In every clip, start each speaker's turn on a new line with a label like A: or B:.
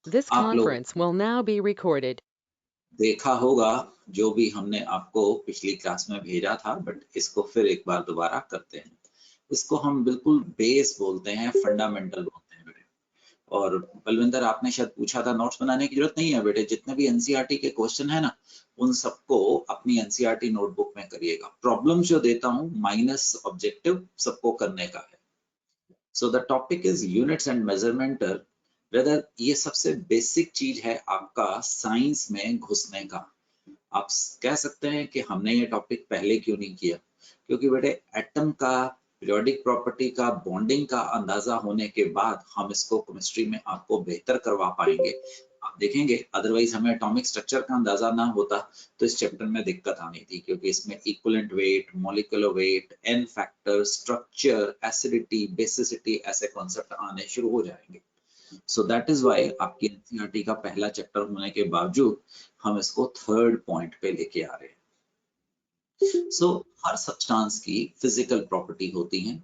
A: This
B: आप लोग
A: conference will now be recorded.
B: देखा होगा जो भी हमने आपको पिछली क्लास में भेजा था, बट इसको फिर एक बार दोबारा करते हैं। इसको हम बिल्कुल बेस बोलते हैं, फंडामेंटल बोलते हैं बेटे। और बलविंदर, आपने शायद पूछा था, नोट्स बनाने की जरूरत नहीं है बेटे। जितने भी एनसीईआरटी के क्वेश्चन है ना, उन सबको अपनी एनसीईआरटी नोटबुक में करिएगा। प्रॉब्लम जो देता हूँ माइनस ऑब्जेक्टिव सबको करने का है। So the topic is units and measurement. Brother, ये सबसे बेसिक चीज है आपका साइंस में घुसने का। आप कह सकते हैं कि हमने ये टॉपिक पहले क्यों नहीं किया, क्योंकि बेटे एटम का, पीरियोडिक प्रॉपर्टी का, बॉन्डिंग का अंदाजा होने के बाद हम इसको केमिस्ट्री में आपको बेहतर करवा पाएंगे। आप देखेंगे, अदरवाइज हमें एटॉमिक स्ट्रक्चर का अंदाजा ना होता तो इस चैप्टर में दिक्कत आनी थी, क्योंकि इसमें equivalent weight, molecular weight, n factor, structure, acidity, basicity, ऐसे कॉन्सेप्ट आने शुरू हो जाएंगे। सो दैट इज वाई आपकी एनसीईआरटी का पहला चैप्टर होने के बावजूद हम इसको थर्ड पॉइंट पे लेके आ रहे हैं। सो हर सब्सटेंस की फिजिकल प्रॉपर्टी होती है।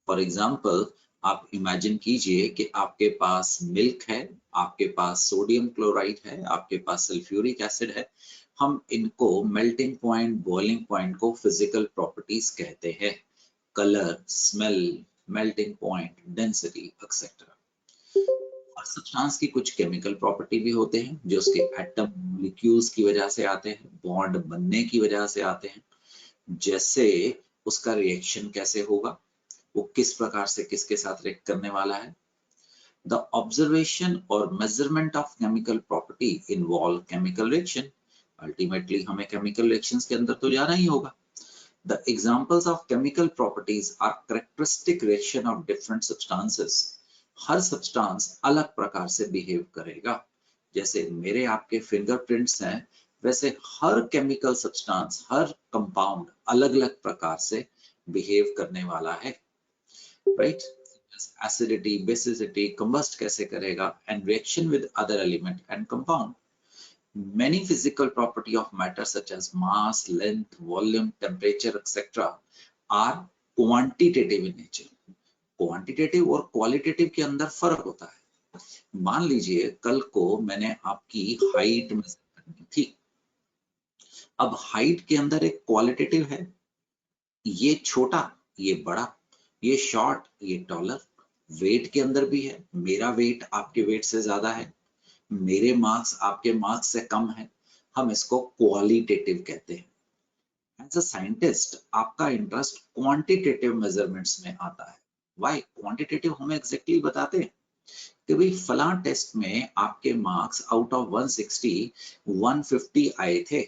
B: फॉर एग्जाम्पल, आप इमेजिन कीजिए कि आपके पास मिल्क है, आपके पास सोडियम क्लोराइड है, आपके पास सल्फ्यूरिक एसिड है। हम इनको मेल्टिंग पॉइंट, बॉइलिंग पॉइंट को फिजिकल प्रॉपर्टीज कहते हैं। Colour, smell, melting point, density etcetera. हर सब्सटेंस की कुछ केमिकल प्रॉपर्टी भी होते हैं जो उसके एटम, मॉलिक्यूल्स की वजह से आते हैं, बॉन्ड बनने की वजह से आते हैं। जैसे उसका रिएक्शन कैसे होगा, वो किस प्रकार से किसके साथ रिएक्ट करने वाला है। द ऑब्जर्वेशन और measurement of chemical property involve chemical reaction. Ultimately हमें केमिकल रिएक्शंस के अंदर तो जाना ही होगा। The examples of chemical properties are characteristic reaction of different substances. हर सब्सटेंस अलग प्रकार से बिहेव करेगा। जैसे मेरे आपके फिंगरप्रिंट्स हैं, वैसे हर केमिकल सब्सटेंस, हर कंपाउंड अलग अलग प्रकार से बिहेव करने वाला है, राइट? एसिडिटी, बेसिसिटी, कंबस्ट कैसे करेगा, and reaction with other element and compound. Many physical property of matter such as mass, length, volume, temperature, etc. are quantitative in nature. Quantitative और क्वालिटेटिव के अंदर फर्क होता है। मान लीजिए कल को मैंने आपकी हाइट मेजर करनी थी। अब हाइट के अंदर एक क्वालिटेटिव है, ये छोटा, ये बड़ा, ये शॉर्ट, ये टॉलर। वेट के अंदर भी है, मेरा वेट आपके वेट से ज्यादा है, मेरे मार्क्स आपके मार्क्स से कम है। हम इसको क्वालिटेटिव कहते हैं। एज अ साइंटिस्ट आपका इंटरेस्ट क्वांटिटेटिव मेजरमेंट्स में आता है। व्हाई? क्वांटिटेटिव हमें एग्जैक्टली बताते हैं कि भाई फला टेस्ट में आपके मार्क्स आउट ऑफ 160 150 आए थे,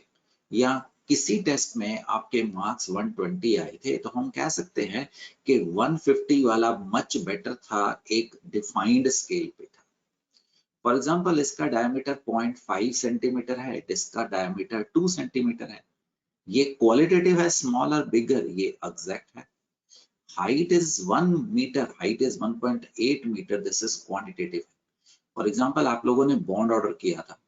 B: या किसी टेस्ट में आपके मार्क्स 120 आए थे, तो हम कह सकते हैं कि 150 वाला मच बेटर था, एक डिफाइंड स्केल पे था। फॉर एग्जाम्पल, इसका डायमीटर 0.5 सेंटीमीटर है, इसका डायमीटर 2 सेंटीमीटर है। ये क्वालिटेटिव है, स्मॉलर बिगर, ये एग्जैक्ट है। Height is 1 metre, height is 1.8 metre, this is quantitative. For example, आप लोगों ने बॉन्ड ऑर्डर किया था,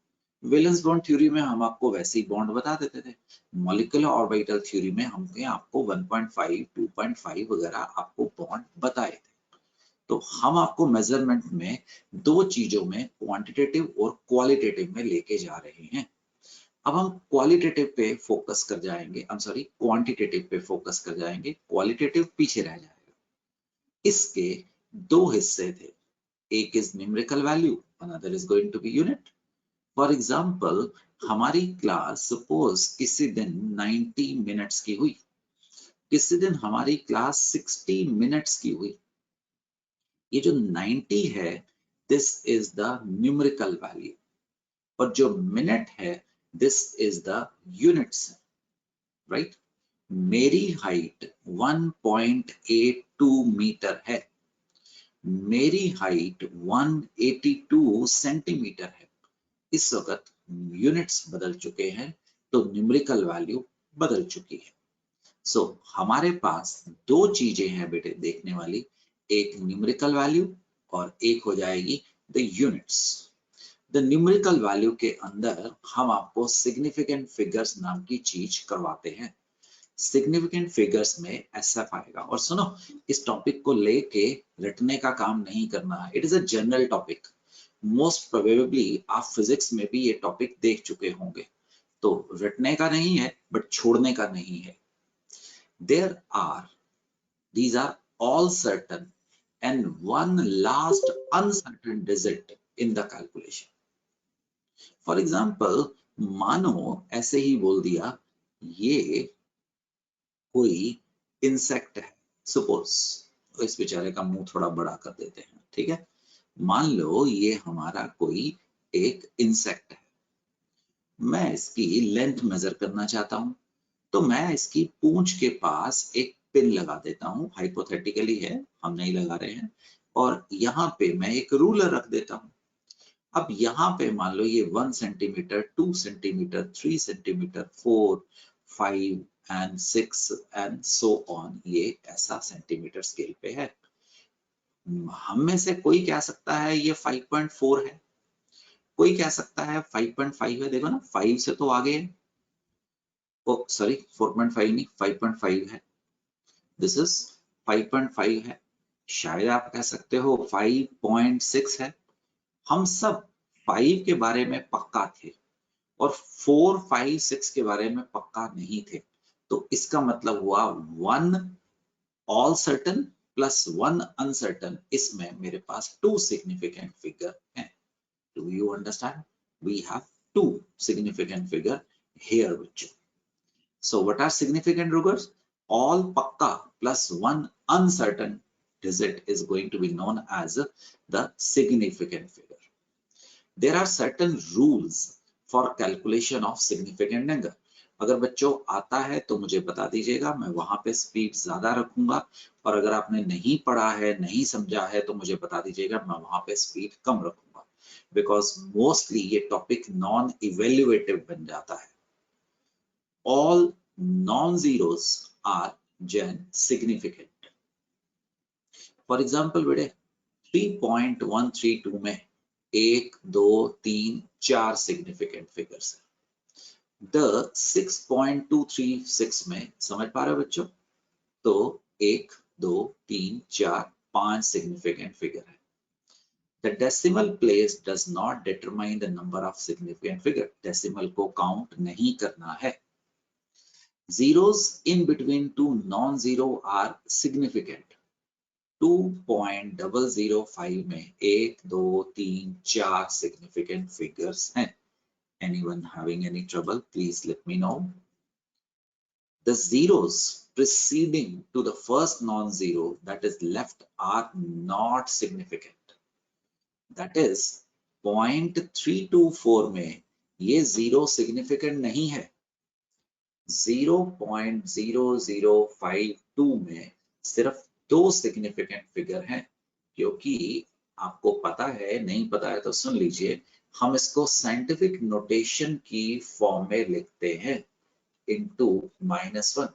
B: वैलेंस बॉन्ड थ्योरी में हम आपको वैसे ही बॉन्ड बता देते थे। मॉलिक्यूलर ऑर्बिटल थ्योरी में हमने आपको 1.5, 2.5 वगैरह आपको बॉन्ड बताए थे। तो हम आपको मेजरमेंट में दो चीजों में, क्वांटिटेटिव और क्वालिटेटिव में लेके जा रहे हैं। अब हम क्वालिटेटिव पे फोकस कर जाएंगे, क्वांटिटेटिव पे फोकस कर जाएंगे, क्वालिटेटिव पीछे रह जाएगा। इसके दो हिस्से थे, एक is numerical value, another is going to be unit. For example, हमारी क्लास सपोज किसी दिन 90 मिनट्स की हुई, किसी दिन हमारी क्लास 60 मिनट्स की हुई। ये जो 90 है, this is the numerical value, और जो मिनट है, this is the units, right? मेरी हाइट 1.82 मीटर है, मेरी हाइट 182 सेंटीमीटर है। इस वक्त यूनिट्स बदल चुके हैं, तो न्यूमेरिकल वैल्यू बदल चुकी है। सो हमारे पास दो चीजें हैं बेटे देखने वाली, एक न्यूमेरिकल वैल्यू और एक हो जाएगी the units. The numerical value के अंदर हम आपको सिग्निफिकेंट फिगर्स नाम की चीज करवाते हैं। सिग्निफिकेंट फिगर्स में एसएफ आएगा। और सुनो, इस टॉपिक को लेके रटने का काम नहीं करना है, it is a general topic. Most probably आप फिजिक्स में भी ये टॉपिक देख चुके होंगे, तो रटने का नहीं है बट छोड़ने का नहीं है। These are all certain and one last uncertain digit in the calculation. For example, मानो ऐसे ही बोल दिया ये कोई इंसेक्ट है, सपोज, तो इस बेचारे का मुंह थोड़ा बड़ा कर देते हैं, ठीक है। मान लो ये हमारा कोई एक इंसेक्ट है, मैं इसकी लेंथ मेजर करना चाहता हूं, तो मैं इसकी पूंछ के पास एक पिन लगा देता हूं, हाइपोथेटिकली है, हम नहीं लगा रहे हैं, और यहाँ पे मैं एक रूलर रख देता हूं। अब यहाँ पे मान लो ये 1 centimetre, 2 centimetre, 3 centimetre, 4, 5 and 6 and so on, ये ऐसा सेंटीमीटर स्केल पे है। हम में से कोई कह सकता है ये 5.4 है, कोई कह सकता है 5.5 है, देखो ना 5 से तो आगे है, सॉरी 4.5 नहीं, 5.5 है, दिस इज 5.5 है, शायद आप कह सकते हो 5.6 है। हम सब 5 के बारे में पक्का थे और 4, 5, 6 के बारे में पक्का नहीं थे, तो इसका मतलब हुआ 1 ऑल सर्टन प्लस 1 अनसर्टन, इसमें मेरे पास 2 सिग्निफिकेंट फिगर हैं। Do you understand? We have 2 significant figure here बच्चों। So what are significant figures? All pakka plus 1 uncertain digit is going to be known as the significant figure. There are certain rules for calculation of significant number. अगर बच्चों आता है तो मुझे बता दीजिएगा, मैं वहां पे स्पीड ज्यादा रखूंगा, और अगर आपने नहीं पढ़ा है, नहीं समझा है, तो मुझे बता दीजिएगा, मैं वहां पे स्पीड कम रखूंगा, बिकॉज मोस्टली ये टॉपिक नॉन इवेल्युएटिव बन जाता है। All non-zeros are gen significant. For example, बेटे 3.132 में 1, 2, 3, 4 significant figures है। The 6.236 में समझ पा रहे हो बच्चों? तो 1, 2, 3, 4, 5 significant figure है। The decimal place does not determine the number of significant figure. Decimal को count नहीं करना है। Zeros in between two non-zero are significant. 2.005 में 1, 2, 3, 4 significant figures हैं। Anyone having any trouble? Please let me know. The zeros preceding to the first non-zero that is left are not significant. That is 0.324 में ये zero significant नहीं है। 0.0052 में सिर्फ 2 significant figure हैं, क्योंकि आपको पता है, नहीं पता है तो सुन लीजिए, हम इसको साइंटिफिक नोटेशन की फॉर्म में लिखते हैं इनटू -1,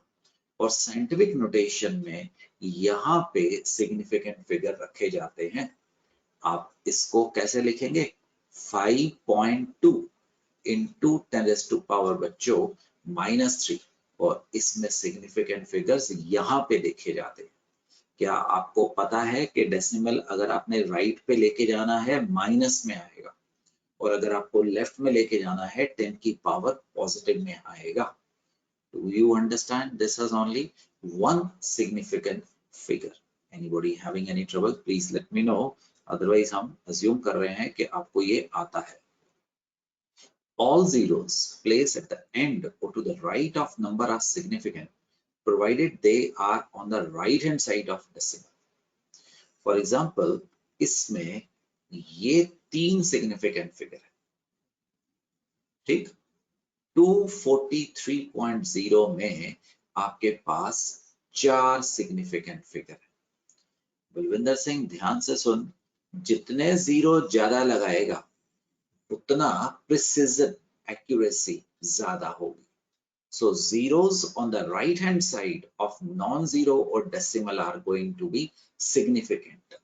B: और साइंटिफिक नोटेशन में यहाँ पे सिग्निफिकेंट फिगर रखे जाते हैं। आप इसको कैसे लिखेंगे? 5.2 इंटू 10⁻⁻, बच्चों -3, और इसमें सिग्निफिकेंट फिगर्स यहाँ पे देखे जाते हैं। क्या आपको पता है कि डेसिमल अगर आपने राइट पे लेके जाना है माइनस में आएगा, और अगर आपको लेफ्ट में लेके जाना है 10 की पावर पॉजिटिव में आएगा। Do you understand? This is only one significant figure. Anybody having any trouble? Please let me know, otherwise हम अज्यूम कर रहे हैं कि आपको ये आता है। All zeros placed at the end or to the right of number are significant, provided they are on the right hand side of decimal. For example, इसमें ये 3 significant figure है, ठीक? 243.0 में आपके पास 4 significant figure है। बलविंदर सिंह ध्यान से सुन, जितने जीरो ज्यादा लगाएगा उतना प्रिसिजन, एक्यूरेसी ज्यादा होगी। So zeros on the right hand side of non-zero or decimal are going to be significant.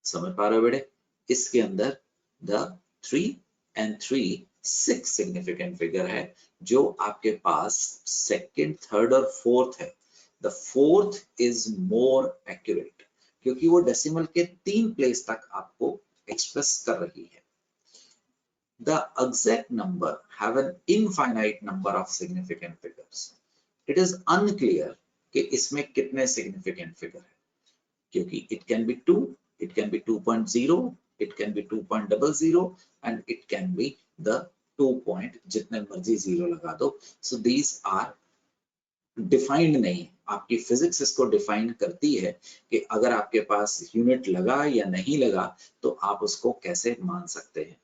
B: समझ पा रहे हो बेटे? इसके अंदर the 3 and 3 6 significant figure है, जो आपके पास second, third और fourth है। The fourth is more accurate, क्योंकि वो decimal के 3 प्लेस तक आपको एक्सप्रेस कर रही है। the exact number have an infinite number of significant figures. It is unclear कि इसमें कितने significant figure है, क्योंकि it can be 2, it can be 2.0, it can be 2.00 and it can be the 2 point, जितने मर्जी 0 लगा दो. So these are डिफाइंड नहीं. आपकी फिजिक्स इसको डिफाइन करती है कि अगर आपके पास यूनिट लगा या नहीं लगा तो आप उसको कैसे मान सकते हैं.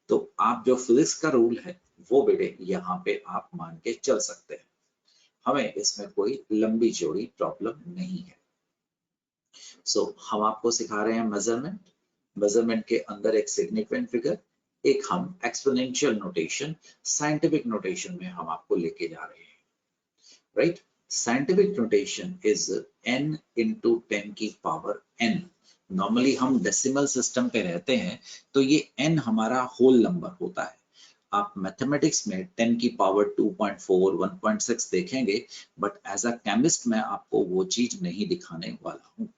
B: तो आप जो फिजिक्स का रूल है वो बेटे यहाँ पे आप मान के चल सकते हैं. हमें इसमें कोई लंबी चौड़ी प्रॉब्लम नहीं है. सो हम आपको सिखा रहे हैं मेजरमेंट. मेजरमेंट के अंदर एक सिग्निफिकेंट फिगर, एक हम एक्सपोनेंशियल नोटेशन, साइंटिफिक नोटेशन में हम आपको लेके जा रहे हैं. Right? Scientific notation is n into 10 की पावर n. नॉर्मली हम डेसिमल सिस्टम पे रहते हैं तो ये n हमारा होल नंबर होता है. आप मैथमेटिक्स में 10 की पावर 2.4, 1.6 देखेंगे, बट एज अ केमिस्ट मैं आपको वो चीज नहीं दिखाने वाला हूँ.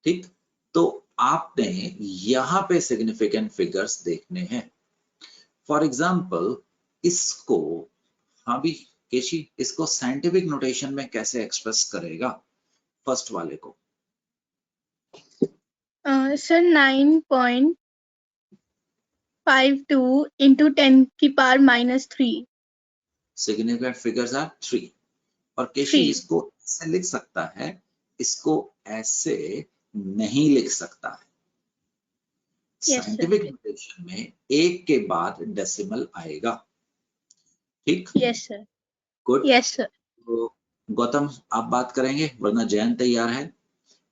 B: ठीक, तो आपने यहाँ पे सिग्निफिकेंट फिगर्स देखने हैं. फॉर एग्जाम्पल इसको, हाँ भी केशी, इसको साइंटिफिक नोटेशन में कैसे एक्सप्रेस करेगा फर्स्ट वाले को?
A: सर 9.52 into 10 की पावर -3.
B: Significant figures are 3. और केशी इसको ऐसे लिख सकता है, इसको ऐसे नहीं लिख सकता है. साइंटिफिक नोटेशन में एक के बाद डेसिमल आएगा. ठीक?
A: Yes sir.
B: Good.
A: Yes sir.
B: तो गौतम आप बात करेंगे, वरना जैन तैयार है.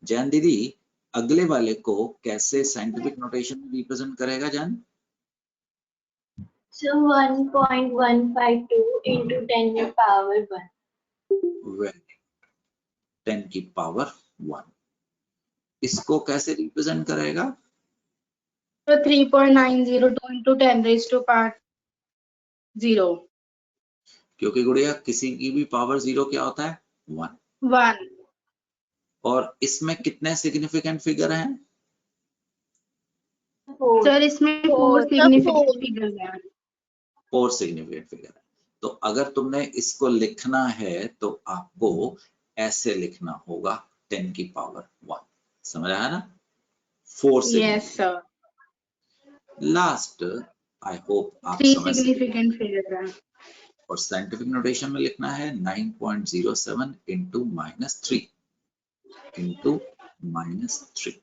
B: जैन दीदी अगले वाले को कैसे साइंटिफिक नोटेशन में रिप्रेजेंट करेगा जैन?
C: So 1.152 into 10 की पावर 1.
B: 10 की पावर 1. इसको कैसे रिप्रेजेंट करेगा?
A: So 3.902 into 10 raised to power 0.
B: क्योंकि गुड़िया किसी की भी पावर 0 क्या होता है? 1. और इसमें कितने सिग्निफिकेंट फिगर हैं?
A: सर इसमें 4 सिग्निफिकेंट फिगर्स हैं.
B: 4 सिग्निफिकेंट फिगर है. तो अगर तुमने इसको लिखना है तो आपको ऐसे लिखना होगा 10 की पावर 1. समझ आया ना? 4
A: सिग्निफिकेंट.
B: लास्ट आई होप आप
A: 3
B: समझ
A: सिग्निफिकेंट फिगर है.
B: और साइंटिफिक नोटेशन में लिखना है 9.07 into -3 into -3.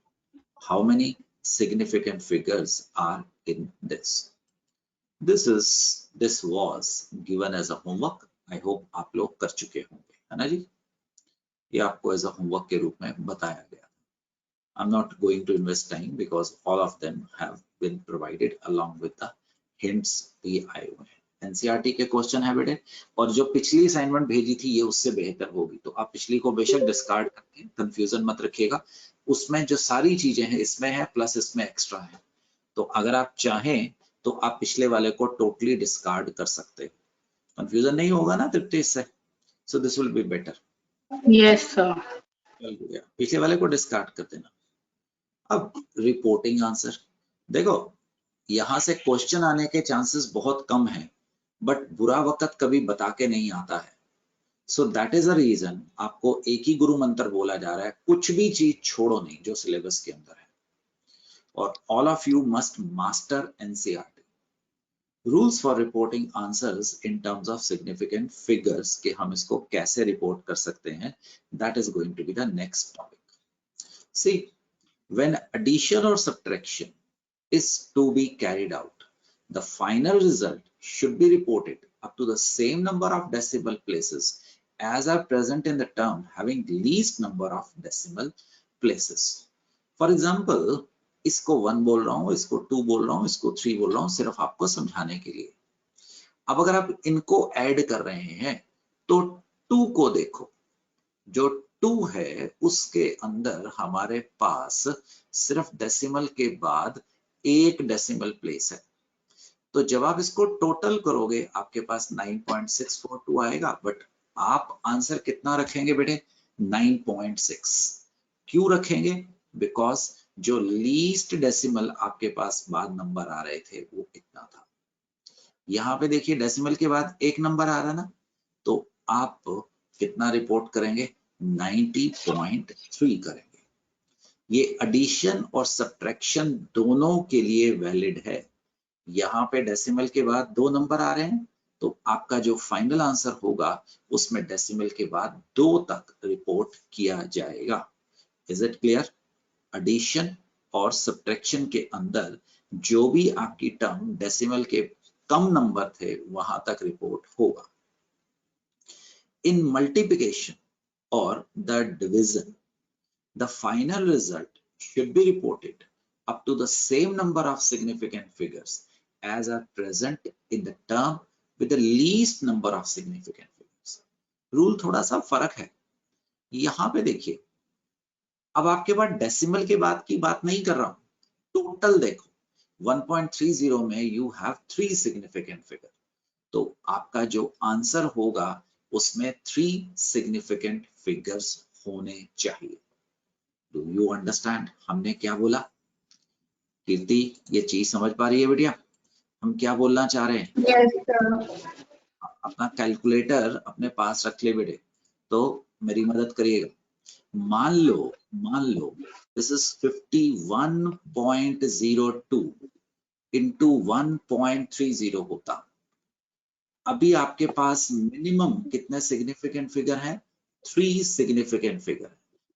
B: How many significant figures are in this? This was given as a homework. I hope आप लोग कर चुके होंगे, है ना जी? ये आपको एज अ होमवर्क के रूप में बताया गया. I'm not going to invest time because all of them have been provided along with the hints भी आए हुए हैं. NCERT के क्वेश्चन है बेटे, और जो पिछली असाइनमेंट भेजी थी ये उससे बेहतर होगी, तो आप पिछली को बेशक डिस्कार्ड करके कंफ्यूजन मत रखिएगा. उसमें जो सारी चीजें हैं इसमें है, प्लस इसमें एक्स्ट्रा है. तो अगर आप चाहें तो आप पिछले वाले को टोटली डिस्कार्ड कर सकते हो. कंफ्यूजन नहीं होगा ना तृप्ति इससे? So this will be better.
A: Yes sir.
B: पिछले वाले को डिस्कार्ड कर देना. अब रिपोर्टिंग आंसर देखो, यहां से क्वेश्चन आने के चांसेस बहुत कम हैं, बट बुरा वक्त कभी बता के नहीं आता है. So that is a reason आपको एक ही गुरु मंत्र बोला जा रहा है, कुछ भी चीज छोड़ो नहीं जो सिलेबस के अंदर है. और all of you must master NCERT. Rules for reporting answers in terms of significant figures के हम इसको कैसे रिपोर्ट कर सकते हैं, that is going to be the next topic. See, when addition or subtraction is to be carried out, the final result should be reported up to the same number of decimal places as are present in the term having least number of decimal places. For example, इसको 1 बोल रहा हूँ, इसको 2 बोल रहा हूँ, इसको 3 बोल रहा हूँ, सिर्फ आपको समझाने के लिए. अब अगर आप इनको ऐड कर रहे हैं तो 2 को देखो, जो 2 है उसके अंदर हमारे पास सिर्फ डेसिमल के बाद 1 डेसिमल प्लेस है. तो जब आप इसको टोटल करोगे आपके पास 9.642 आएगा, बट आप आंसर कितना रखेंगे बेटे? 9.6. क्यों रखेंगे? बिकॉज जो लीस्ट डेसिमल आपके पास बाद नंबर आ रहे थे वो इतना था. यहाँ पे देखिए डेसिमल के बाद एक नंबर आ रहा ना, तो आप कितना रिपोर्ट करेंगे? 90.3 करेंगे। ये एडिशन और सब्ट्रैक्शन दोनों के लिए वैलिड है। यहाँ पे डेसिमल के बाद 2 नंबर आ रहे हैं, तो आपका जो फाइनल आंसर होगा उसमें डेसिमल के बाद 2 तक रिपोर्ट किया जाएगा। Is it clear? एडिशन और सब्ट्रैक्शन के अंदर जो भी आपकी टर्म डेसिमल के कम नंबर थे वहां तक रिपोर्ट होगा। इन मल्टीप्लिकेशन और the division, the final result should be reported up to the same number of significant figures as are present in the term with the least number of significant figures. Rule थोड़ा सा फर्क है। यहां पे देखिए, अब आपके पास डेसिमल के बाद की बात नहीं कर रहा हूं, टोटल देखो 1.30 में यू हैव 3 सिग्निफिकेंट फिगर, तो आपका जो आंसर होगा उसमें 3 सिग्निफिकेंट फिगर्स होने चाहिए। Do you understand? हमने क्या बोला? कीर्ति, ये चीज समझ पा रही है बेटिया? हम क्या बोलना चाह रहे हैं?
A: Yes, sir.
B: अपना कैलकुलेटर अपने पास रख ले बेटे, तो मेरी मदद करिएगा। मान लो दिस इज 51.02 इंटू 1.30 होता। अभी आपके पास मिनिमम कितने सिग्निफिकेंट फिगर हैं? 3 सिग्निफिकेंट फिगर।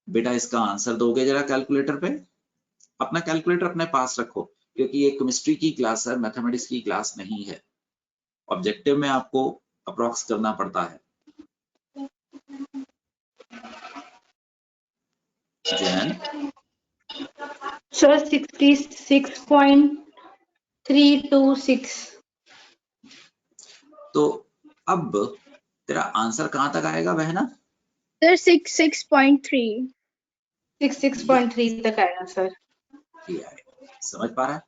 B: बेटा इसका आंसर दोगे जरा कैलकुलेटर पे? अपना कैलकुलेटर अपने पास रखो, क्योंकि ये केमिस्ट्री की क्लास है, मैथमेटिक्स की क्लास नहीं है। ऑब्जेक्टिव में आपको अप्रॉक्स करना पड़ता है। जैन
A: Sir, 66.326.
B: तो अब तेरा आंसर कहां तक आएगा बहना?
A: Sir, 66.3.
C: 66.3 तक आएगा सर।
B: ये आएगा, समझ पा रहा है?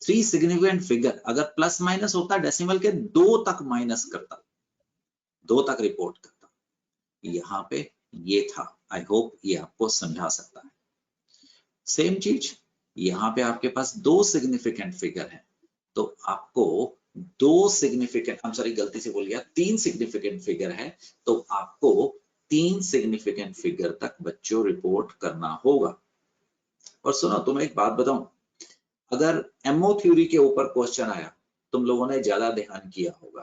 B: 3 सिग्निफिकेंट फिगर अगर प्लस माइनस होता डेसिमल के 2 तक माइनस करता, 2 तक रिपोर्ट करता। यहाँ पे ये था। आई होप ये आपको समझा सकता है। सेम चीज यहाँ पे आपके पास 2 सिग्निफिकेंट फिगर है, तो आपको 2 सिग्निफिकेंट, हम सॉरी गलती से बोल गया, 3 सिग्निफिकेंट फिगर है, तो आपको 3 सिग्निफिकेंट फिगर तक बच्चों रिपोर्ट करना होगा। और सुनो, तुम्हें एक बात बताऊं, अगर एमओ थ्योरी के ऊपर क्वेश्चन आया, तुम लोगों ने ज्यादा ध्यान किया होगा,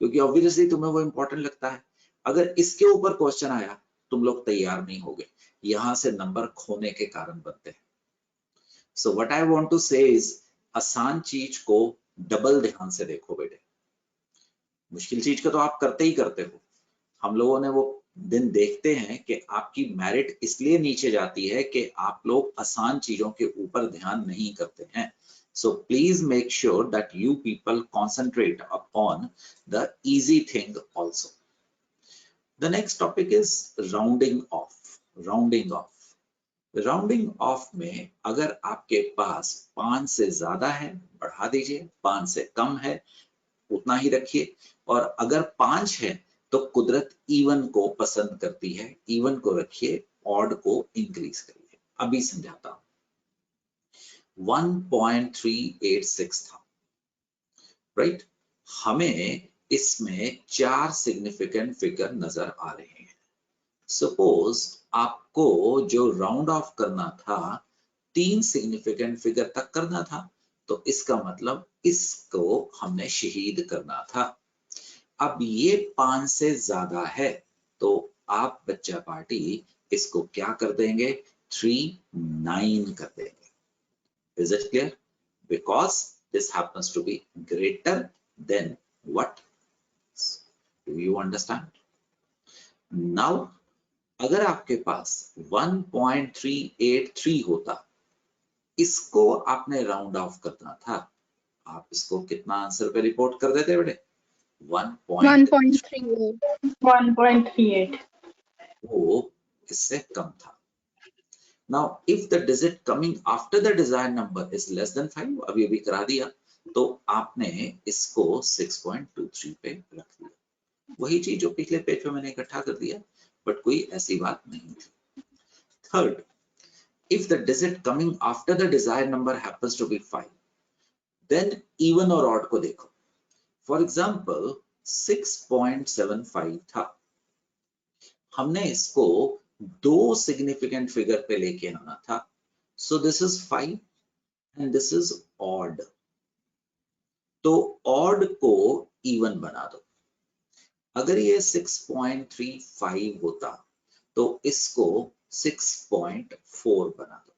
B: क्योंकि ऑब्वियसली तुम्हें वो इंपॉर्टेंट लगता है। अगर इसके ऊपर क्वेश्चन आया, तुम लोग तैयार नहीं होगे, यहां से नंबर खोने के कारण बनते हैं। So what I want to say is, आसान चीज को डबल ध्यान से देखो बेटे। मुश्किल चीज का तो आप करते ही करते हो। हम लोगों ने वो दिन देखते हैं कि आपकी मेरिट इसलिए नीचे जाती है कि आप लोग आसान चीजों के ऊपर ध्यान नहीं करते हैं। So please make sure that you people concentrate upon the easy thing also. The next topic is rounding off. Rounding off. Rounding off में अगर आपके पास 5 से ज्यादा है बढ़ा दीजिए, 5 से कम है उतना ही रखिए, और अगर 5 है तो कुदरत इवन को पसंद करती है, इवन को रखिए, ऑड को इंक्रीज करिए। अभी समझाता हूं। 1.386 था, राइट? हमें इसमें 4 सिग्निफिकेंट फिगर नजर आ रहे हैं। सपोज आपको जो राउंड ऑफ करना था 3 सिग्निफिकेंट फिगर तक करना था, तो इसका मतलब इसको हमने शहीद करना था। अब ये 5 से ज्यादा है, तो आप बच्चा पार्टी इसको क्या कर देंगे? 3-9 कर देंगे। Is it clear? Because this happens to be greater than what? Do you understand? Now, अगर आपके पास 1.383 होता, इसको आपने राउंड ऑफ करना था, आप इसको कितना आंसर पे रिपोर्ट कर देते बेटे?
A: 1.38.
C: 1.38
B: वो इससे कम था। Now, if the digit coming after the desired number is less than 5, अभी अभी करा दिया, तो आपने इसको 6.23 पे रख दिया। वही चीज जो पिछले पेज पे मैंने इकट्ठा कर दिया, बट कोई ऐसी बात नहीं थी। Third, if the digit coming after the desired number happens to be 5, then even और odd को देखो। फॉर एग्जाम्पल 6.75 था, हमने इसको 2 सिग्निफिकेंट फिगर पे लेके आना था, so this is 5 and this is odd, तो ऑड को इवन बना दो। अगर ये 6.35 होता तो इसको 6.4 बना दो,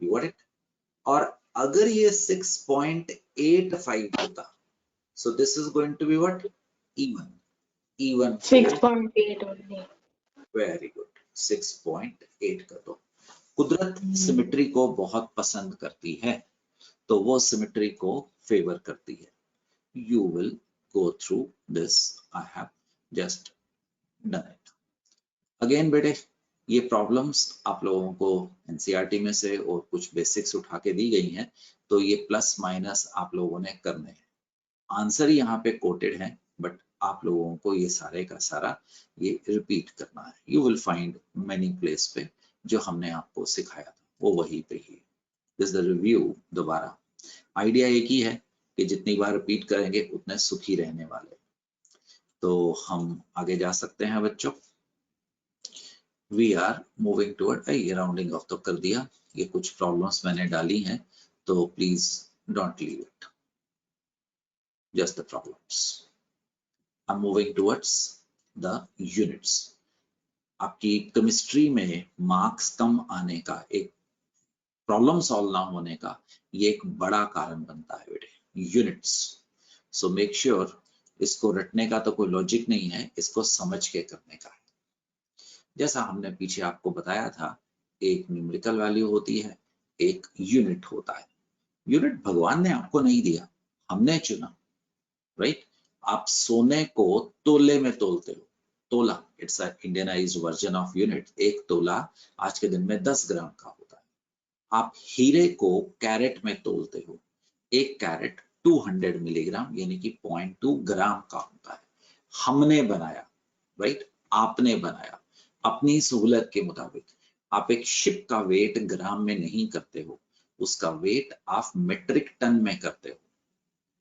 B: you got it? और अगर ये 6.85 होता, so this is going to be what? Even
C: 6.8 only.
B: Very good, 6.8 कर दो। कुदरत सिमेट्री को बहुत पसंद करती है, तो वो सिमेट्री को फेवर करती है। You will go through this. I have just done it. Again बेटे, ये प्रॉब्लम्स आप लोगों को एनसीईआरटी में से और कुछ बेसिक्स उठा के दी गई हैं, तो ये प्लस माइनस आप लोगों ने करने हैं। आंसर यहाँ पे कोटेड है, बट आप लोगों को ये सारे का सारा ये रिपीट करना है। You will find many place पे जो हमने आपको सिखाया था वो वही पे ही। दिस द रिव्यू दोबारा। आइडिया एक ही है कि जितनी बार रिपीट करेंगे उतने सुखी रहने वाले। तो हम आगे जा सकते हैं बच्चों। वी आर मूविंग टुवर्ड, ये राउंडिंग ऑफ तो कर दिया। ये कुछ प्रॉब्लम्स मैंने डाली हैं, तो please don't leave it, just the problems. I'm moving towards the units. आपकी केमिस्ट्री में मार्क्स कम आने का, एक प्रॉब्लम सॉल्व ना होने का, ये एक बड़ा कारण बनता है बेटे, यूनिट्स। सो मेक श्योर इसको रटने का तो कोई लॉजिक नहीं है, इसको समझ के करने का है। जैसा हमने पीछे आपको बताया था, एक न्यूमेरिकल वैल्यू होती है, एक यूनिट होता है। यूनिट भगवान ने आपको नहीं दिया, हमने चुना, राइट? आप सोने को तोले में तोलते हो, तोला, it's a Indianised version of unit. एक तोला आज के दिन में 10 ग्राम का होता है। आप हीरे को कैरेट में तोलते हो, एक कैरेट 200 मिलीग्राम यानी कि 0.2 ग्राम का होता है। हमने बनाया, राइट? आपने बनाया अपनी सहूलत के मुताबिक। आप एक शिप का वेट ग्राम में नहीं करते हो, उसका वेट आप मेट्रिक टन में करते हो,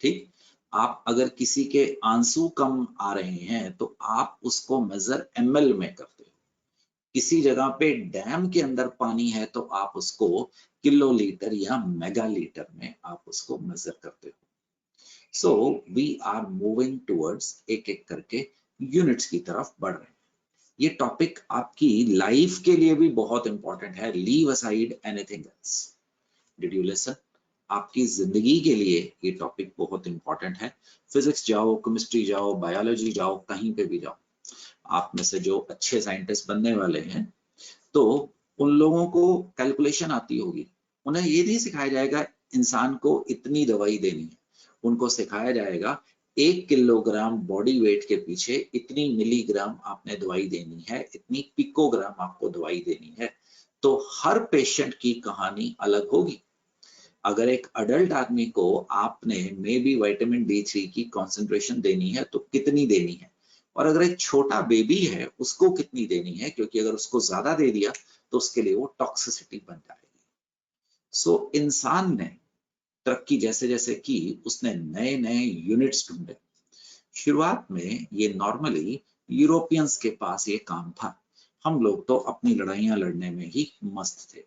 B: ठीक? आप अगर किसी के आंसू कम आ रहे हैं तो आप उसको मेजर ml में करते हो। किसी जगह पे डैम के अंदर पानी है तो आप उसको किलोलीटर या मेगालीटर में आप उसको मेजर करते हो। So we are moving towards, एक एक करके यूनिट्स की तरफ बढ़ रहे हैं। ये टॉपिक आपकी लाइफ के लिए भी बहुत इंपॉर्टेंट है। Leave aside anything else. Did you listen? आपकी जिंदगी के लिए ये टॉपिक बहुत इंपॉर्टेंट है। फिजिक्स जाओ, केमिस्ट्री जाओ, बायोलॉजी जाओ, कहीं पे भी जाओ, आप में से जो अच्छे साइंटिस्ट बनने वाले हैं तो उन लोगों को कैलकुलेशन आती होगी। उन्हें ये नहीं सिखाया जाएगा इंसान को इतनी दवाई देनी है, उनको सिखाया जाएगा 1 किलोग्राम बॉडी वेट के पीछे इतनी मिलीग्राम आपने दवाई देनी है, इतनी पिकोग्राम आपको दवाई देनी है। तो हर पेशेंट की कहानी अलग होगी। अगर एक अडल्ट आदमी को आपने मे बी विटामिन D3 की कॉन्सेंट्रेशन देनी है तो कितनी देनी है, और अगर एक छोटा बेबी है उसको कितनी देनी है, क्योंकि अगर उसको ज्यादा दे दिया तो उसके लिए वो टॉक्सिसिटी बन जाएगी। सो इंसान ने तरक्की जैसे जैसे की, उसने नए नए यूनिट्स ढूंढे। शुरुआत में ये नॉर्मली यूरोपियंस के पास ये काम था, हम लोग तो अपनी लड़ाइयां लड़ने में ही मस्त थे।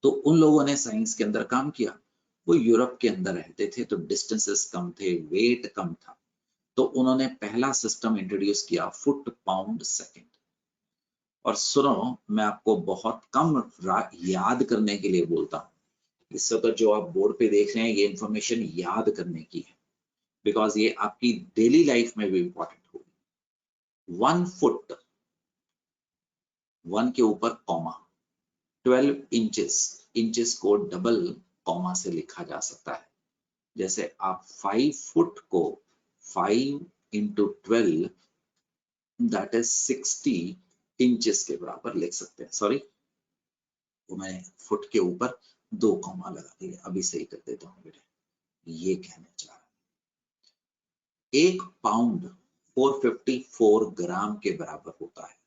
B: तो उन लोगों ने साइंस के अंदर काम किया। वो यूरोप के अंदर रहते थे तो डिस्टेंसेस कम थे, वेट कम था, तो उन्होंने पहला सिस्टम इंट्रोड्यूस किया, फुट पाउंड सेकंड। और सुनो, मैं आपको बहुत कम याद करने के लिए बोलता हूँ। इस वक्त जो आप बोर्ड पे देख रहे हैं ये इंफॉर्मेशन याद करने की है, बिकॉज ये आपकी डेली लाइफ में भी इंपॉर्टेंट होगी। 1 फुट, 1 के ऊपर कॉमा, 12 इंचेस, इंचेस को डबल कॉमा से लिखा जा सकता है। जैसे आप 5 फुट को 5 into 12 दैट इज 60 इंचेस के बराबर लिख सकते हैं। सॉरी, तो मैं फुट के ऊपर 2 कॉमा लगा दिए, अभी सही कर देता हूँ बेटे। ये कहना चाह रहा हूं, 1 पाउंड 454 ग्राम के बराबर होता है।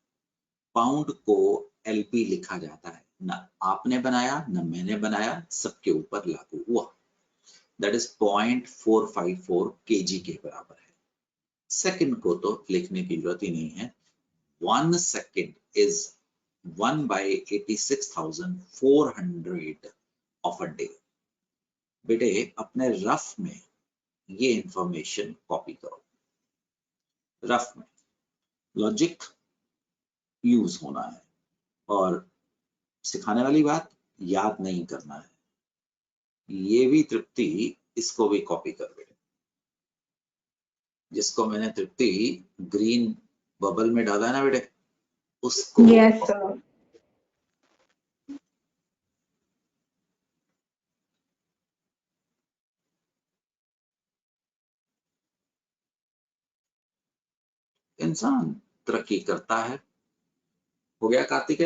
B: पाउंड को LP लिखा जाता है, ना आपने बनाया ना मैंने बनाया, सबके ऊपर लागू हुआ। दैट इज 0.454 kg के बराबर है। सेकंड को तो लिखने की जरूरत ही नहीं है। 1 second is 1/86,400 of a day। बेटे अपने रफ में ये इंफॉर्मेशन कॉपी करो, रफ में लॉजिक यूज होना है और सिखाने वाली बात याद नहीं करना है। ये भी तृप्ति, इसको भी कॉपी कर बेटे। जिसको मैंने तृप्ति ग्रीन बबल में डाला है ना बेटे, उसको
A: Yes, sir.
B: इंसान तरक्की करता है। हो गया Kartik?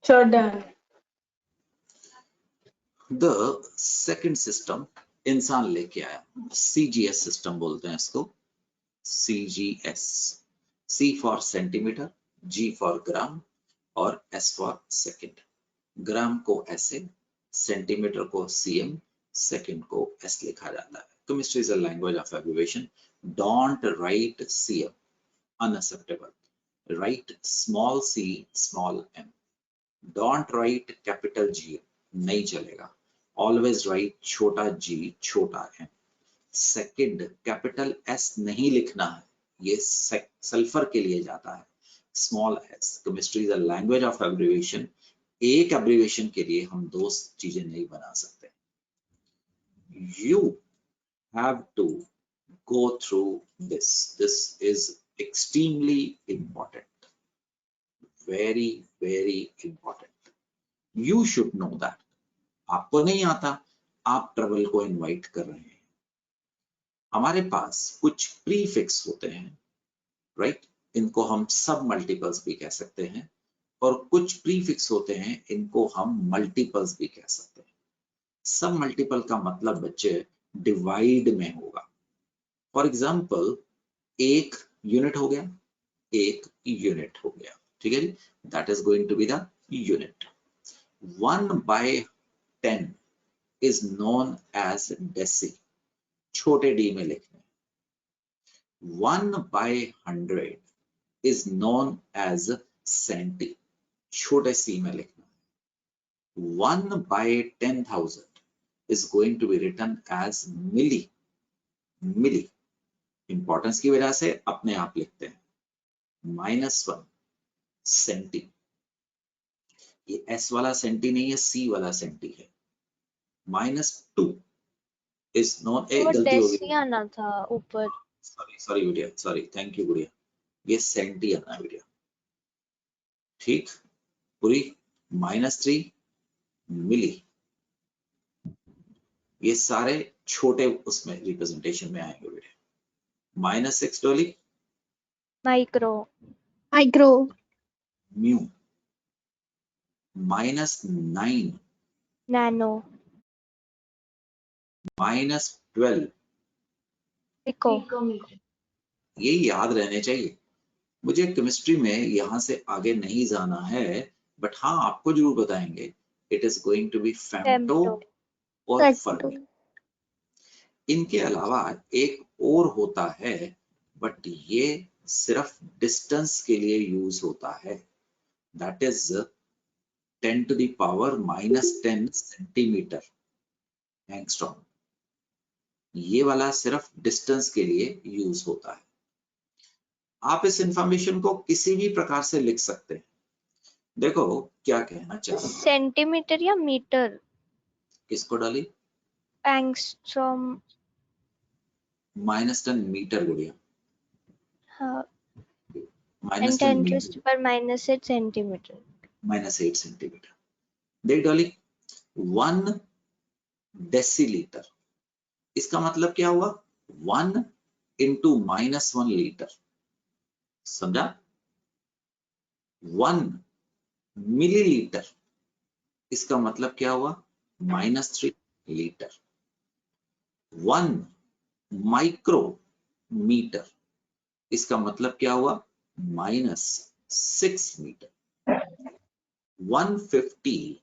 A: Sure, done.
B: The second system इंसान लेके आया, CGS सिस्टम बोलते हैं इसको, CGS। C for centimetre, G for gram और S फॉर सेकंड। ग्राम को ऐसे, सेंटीमीटर को cm, सेकंड को S लिखा जाता है। Chemistry is a language of abbreviation. Don't write cm, unacceptable। Right small c small m। Don't write capital G, नहीं चलेगा। ऑलवेज राइट छोटा g छोटा m। सेकंड कैपिटल S नहीं लिखना है, ये सल्फर के लिए जाता है, small s। Chemistry is a language of abbreviation. एक एब्रिविएशन के लिए हम दो चीजें नहीं बना सकते। You have to go through this. This is extremely important. Very, very important. You should know that. आपको नहीं आता, आप ट्रबल को इनवाइट कर रहे हैं। हमारे पास कुछ प्रीफिक्स होते हैं, राइट? इनको हम सब मल्टीपल्स भी कह सकते हैं, और कुछ प्रीफिक्स होते हैं, इनको हम मल्टीपल्स भी कह सकते हैं। सब मल्टीपल का मतलब बच्चे डिवाइड में होगा। फॉर एग्जाम्पल, एक यूनिट हो गया, एक यूनिट हो गया, ठीक है जी? That is going to be the unit. 1/10 is known as deci, छोटे d में लिखना है। 1/100 is known as centi, छोटे c में लिखना है। 1/10,000 is going to be written as milli, milli. Importance की वजह से अपने आप लिखते हैं। -1 सेंटी, ये S वाला सेंटी नहीं है, C वाला सेंटी है। -2 इज नॉन, एक गलती हो गई,
C: आना था ऊपर।
B: सॉरी गुड़िया, सॉरी, थैंक यू गुड़िया। ये सेंटी आना है गुड़िया, ठीक? पूरी -3 मिली, ये सारे छोटे उसमें रिप्रेजेंटेशन में आएंगे बेटे। -6 डॉली,
C: micro.
A: Micro.
B: Mu. -9
C: nano.
B: -12,
C: pico.
B: ये याद रहने चाहिए। मुझे केमिस्ट्री में यहां से आगे नहीं जाना है, बट हाँ आपको जरूर बताएंगे, it is going to be femto और फर्मी। इनके अलावा एक और होता है, बट ये सिर्फ डिस्टेंस के लिए यूज होता है, that is 10 to the power -10 centimetre angstrom. ये वाला सिर्फ डिस्टेंस के लिए यूज होता है। आप इस इंफॉर्मेशन को किसी भी प्रकार से लिख सकते हैं। देखो क्या कहना चाह रहा हूं।
C: सेंटीमीटर या मीटर?
B: किसको डाली?
C: एंगस्ट्रॉम।
B: -10 मीटर गुड़िया,
C: हाँ,
B: -10
C: 10
B: मीटर,
C: पर -8 सेंटीमीटर।
B: -8 सेंटीमीटर। देख डॉली, 1 डेसीलीटर, इसका मतलब क्या हुआ? 1 इंटू -1 लीटर, समझा? 1 मिलीलीटर, इसका मतलब क्या हुआ? -3 लीटर। 1 माइक्रोमीटर, इसका मतलब क्या हुआ? -6 मीटर। 150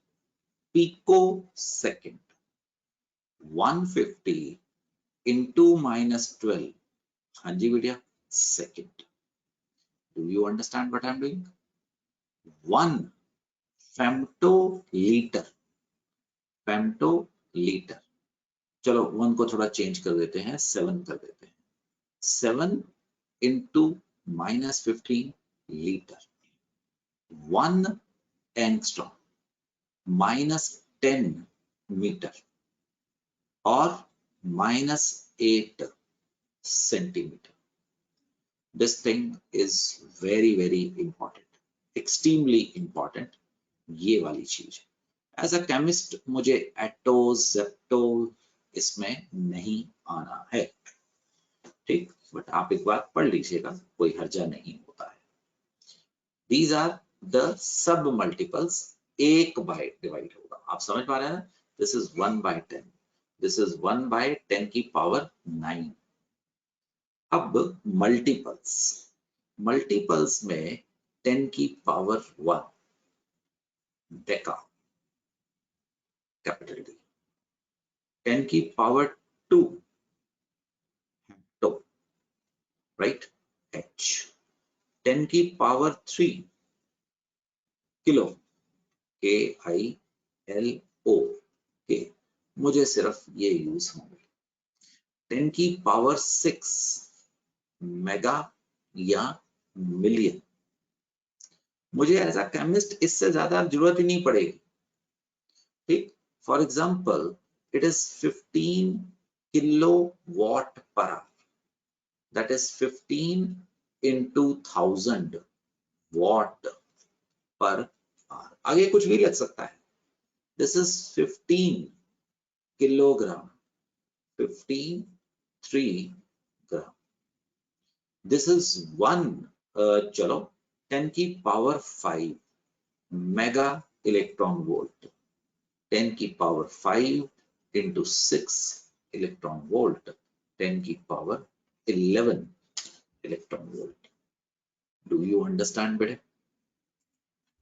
B: picosecond. 150 into -12. हाँ जी बेटिया, second. Do you understand what I'm doing? 1 femtoliter. Femtoliter. चलो 1 को थोड़ा चेंज कर देते हैं, 7 कर देते हैं. 7 into -15 liter. 1 angstrom -10 meter or -8 centimeter. This thing is very very important, extremely important. ये वाली चीज एज अ केमिस्ट मुझे एटो जेप्टो इसमें नहीं आना है, ठीक, बट आप एक बार पढ़ लीजिएगा, कोई हर्जा नहीं होता है. These are the sub multiples. 1 by divide होगा, आप समझ पा रहे हैं ना. This is 1 by 10. This is 1 by 10 की पावर 9. अब मल्टीपल्स, मल्टीपल्स में 10 की पावर 1 डेका कैपिटल डी, 10 की पावर 2 हेक्टो राइट एच, 10 की पावर 3 किलो के आई एल ओ के, मुझे सिर्फ ये यूज होंगे. 10 की पावर 6 मेगा या मिलियन, मुझे एज अ केमिस्ट इससे ज्यादा जरूरत ही नहीं पड़ेगी, ठीक. For example it is 15 kilowatt per hour, that is 15 into 1000 watt per hour. आगे कुछ भी लग सकता है. This is 15 kilogram, 3 gram. This is 1 चलो 10 की पावर 5 मेगा इलेक्ट्रॉन वोल्ट, 10 की पावर 5 into 6 इलेक्ट्रॉन वोल्ट, 10 की power 11 electron volt. Do you understand बेटे?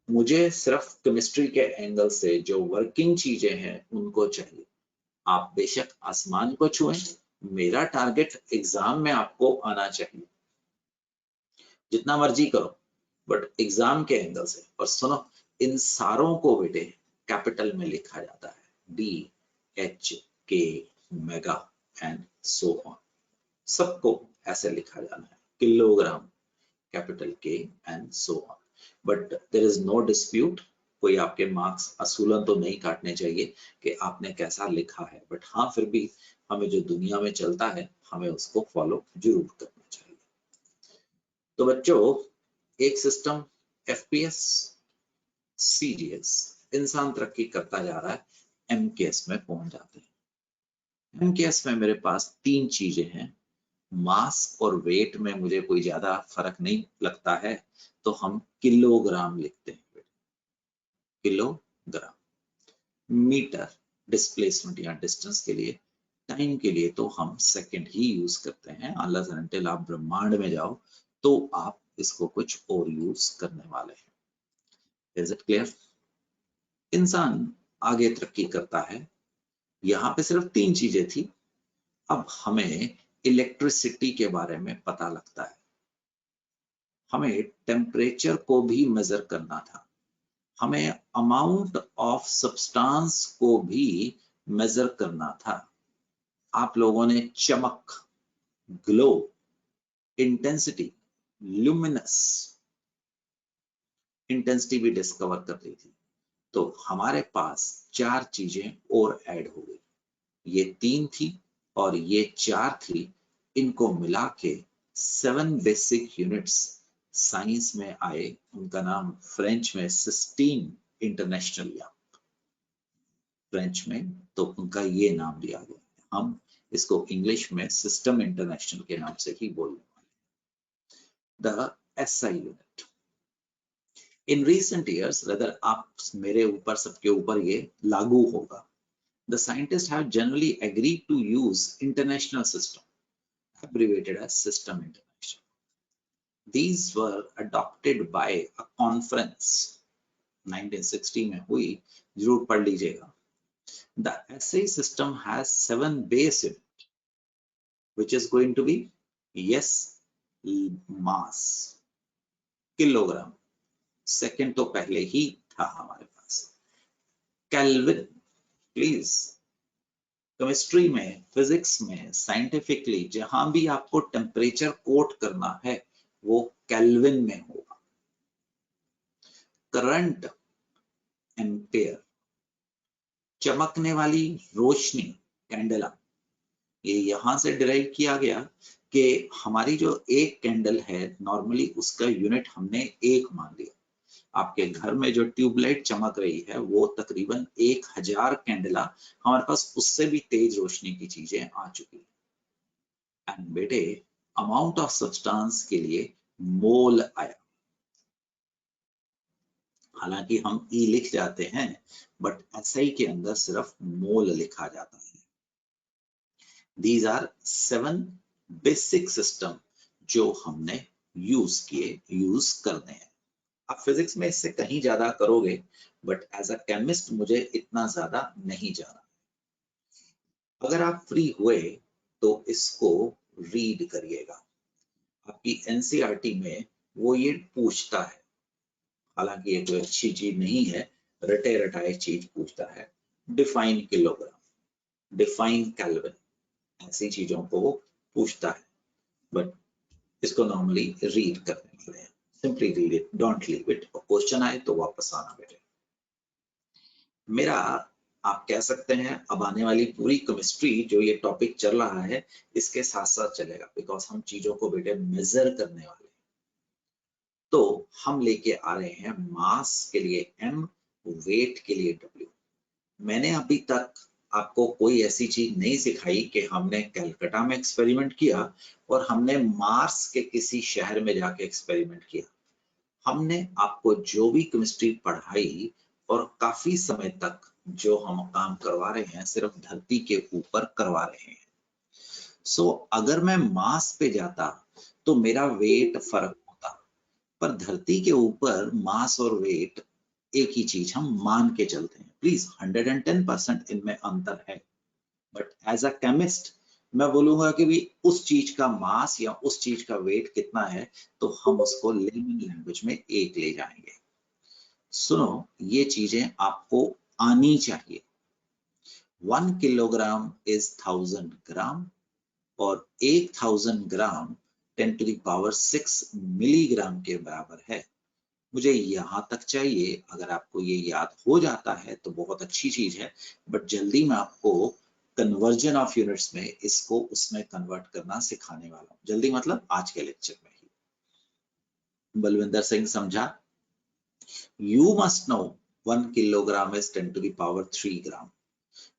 B: मुझे सिर्फ केमिस्ट्री के एंगल से जो वर्किंग चीजें हैं उनको चाहिए. आप बेशक आसमान को छुएं, मेरा टारगेट एग्जाम में आपको आना चाहिए. जितना मर्जी करो बट एग्जाम के एंगल से. और सुनो, इन सारों को बेटे कैपिटल में लिखा जाता है, D H K mega and so on, सबको ऐसे लिखा जाना है, kilogram capital K and so on. But there is no dispute, कोई आपके मार्क्स असूलन तो नहीं काटने चाहिए कि आपने कैसा लिखा है, बट हाँ फिर भी हमें जो दुनिया में चलता है हमें उसको फॉलो जरूर करना चाहिए. तो बच्चों, एक सिस्टम एफपीएस, सीडीएस, इंसान तरक्की करता जा रहा है, एमकेएस में पहुंच जाते हैं. एमकेएस में मेरे पास 3 चीजें हैं. मास और वेट में मुझे कोई ज्यादा फर्क नहीं लगता है, तो हम किलोग्राम लिखते हैं. किलोग्राम. मीटर डिस्प्लेसमेंट या डिस्टेंस के लिए, टाइम के लिए तो हम सेकंड ही यूज करते हैं. अनलेस एंड अनटिल आप ब्रह्मांड में जाओ तो आप इसको कुछ और यूज करने वाले हैं. Is it clear? इंसान आगे तरक्की करता है. यहाँ पे सिर्फ 3 चीजें थी. अब हमें इलेक्ट्रिसिटी के बारे में पता लगता है. हमें टेम्परेचर को भी मेजर करना था. हमें अमाउंट ऑफ सब्सटेंस को भी मेजर करना था. आप लोगों ने चमक, ग्लो, इंटेंसिटी, ल्यूमिनस इंटेंसिटी भी डिस्कवर कर ली थी. तो हमारे पास 4 चीजें और ऐड हो गई. ये 3 थी और ये 4 थी. इनको मिला के 7 बेसिक यूनिट्स साइंस में आए. उनका नाम फ्रेंच में सिस्टीन इंटरनेशनल या फ्रेंच में, तो उनका ये नाम दिया गया. हम इसको इंग्लिश में सिस्टम इंटरनेशनल के नाम से ही बोलने वाले. The SI unit. In recent years, whether आप मेरे ऊपर सबके ऊपर ये लागू होगा, the scientists have generally agreed to use international system, abbreviated as System International. These were adopted by a conference 1960 में हुई, जरूर पढ़ लीजिएगा। The SI system has 7 base unit, which is going to be yes mass kilogram. Second तो पहले ही था हमारे पास। Kelvin, please chemistry में, फिजिक्स में, साइंटिफिकली जहां भी आपको टेम्परेचर कोट करना है वो केल्विन में होगा। करंट एम्पेयर, चमकने वाली रोशनी कैंडला, ये यहां से डिराइव किया गया कि हमारी जो एक कैंडल है नॉर्मली उसका यूनिट हमने एक मान लिया। आपके घर में जो ट्यूबलाइट चमक रही है वो तकरीबन 1000 कैंडला, हमारे पास उससे भी तेज रोशनी की चीजें आ चुकी है। एंड बेटे अमाउंट ऑफ सब्सटेंस के लिए मोल आया, हालांकि हम ई लिख जाते हैं बट एसआई के अंदर सिर्फ मोल लिखा जाता है। These are 7 बेसिक सिस्टम जो हमने यूज करने हैं। आप फिजिक्स में इससे कहीं ज्यादा करोगे बट एज अ केमिस्ट मुझे इतना ज्यादा नहीं जाना। अगर आप फ्री हुए तो इसको रीड करिएगा, आपकी एनसीईआरटी में वो ये पूछता है, हालांकि ये कोई अच्छी चीज नहीं है, रटे रटाए चीज पूछता है। डिफाइन किलोग्राम, डिफाइन केल्विन, ऐसी चीजों को पूछता है बट इसको नॉर्मली रीड करने वाले हैं। Simply read it, don't leave it. Question आए तो वापस आना बेटे। मेरा आप कह सकते हैं अब आने वाली पूरी केमिस्ट्री जो ये टॉपिक चल रहा है इसके साथ साथ चलेगा, बिकॉज हम चीजों को बेटे मेजर करने वाले हैं। तो हम लेके आ रहे हैं मास के लिए m, वेट के लिए w। मैंने अभी तक आपको कोई ऐसी चीज नहीं सिखाई कि हमने कलकत्ता में एक्सपेरिमेंट किया और हमने मार्स के किसी शहर में जाके एक्सपेरिमेंट किया। हमने आपको जो भी केमिस्ट्री पढ़ाई और काफी समय तक जो हम काम करवा रहे हैं सिर्फ धरती के ऊपर करवा रहे हैं। सो अगर मैं मास पे जाता तो मेरा वेट फर्क होता, पर धरती के ऊपर मास और वेट एक ही चीज हम मान के चलते हैं। प्लीज 110% इनमें अंतर है, बट एज अ केमिस्ट मैं बोलूंगा कि भी उस चीज का मास या उस चीज का वेट कितना है तो हम उसको लेमन लैंग्वेज में एक ले जाएंगे। सुनो, ये चीजें आपको आनी चाहिए। 1 किलोग्राम इज 1000 ग्राम और 1000 ग्राम 10⁻⁶ मिलीग्राम के बराबर है। मुझे यहां तक चाहिए, अगर आपको ये याद हो जाता है तो बहुत अच्छी चीज है, बट जल्दी मैं आपको कन्वर्जन ऑफ यूनिट्स में इसको उसमें कन्वर्ट करना सिखाने वाला हूं। जल्दी मतलब आज के लेक्चर में ही। बलविंदर सिंह समझा? You must know 1 kilogram is 10⁻³ ग्राम।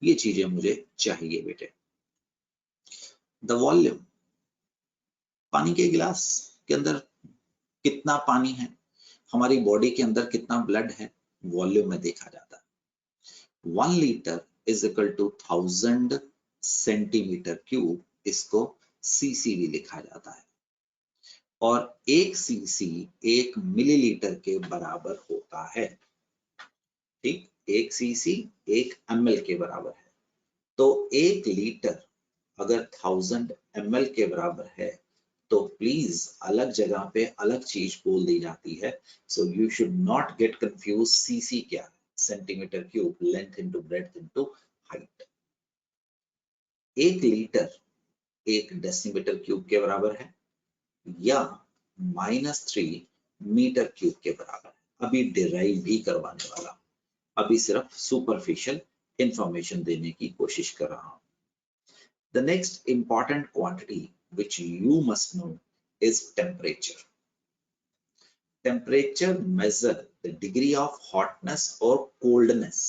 B: ये चीजें मुझे चाहिए बेटे। द वॉल्यूम, पानी के गिलास के अंदर कितना पानी है, हमारी बॉडी के अंदर कितना ब्लड है, वॉल्यूम में देखा जाता है। 1 litre is equal to 1000 centimetre cube, इसको सीसी भी लिखा जाता है। और 1 सीसी 1 मिलीलीटर के बराबर होता है। ठीक, 1 सीसी 1 ml के बराबर है। तो 1 लीटर अगर 1000 ml के बराबर है तो प्लीज अलग जगह पे अलग चीज बोल दी जाती है। So you should not get confuse. CC क्या है? Centimetre cube, length into breadth into height. 1 litre 1 decimetre cube के बराबर है या -3 मीटर क्यूब के बराबर है। अभी डिराइव भी करवाने वाला, अभी सिर्फ सुपरफिशियल इंफॉर्मेशन देने की कोशिश कर रहा हूं। The next important quantity which you must know is temperature. Temperature measure the degree of hotness or coldness.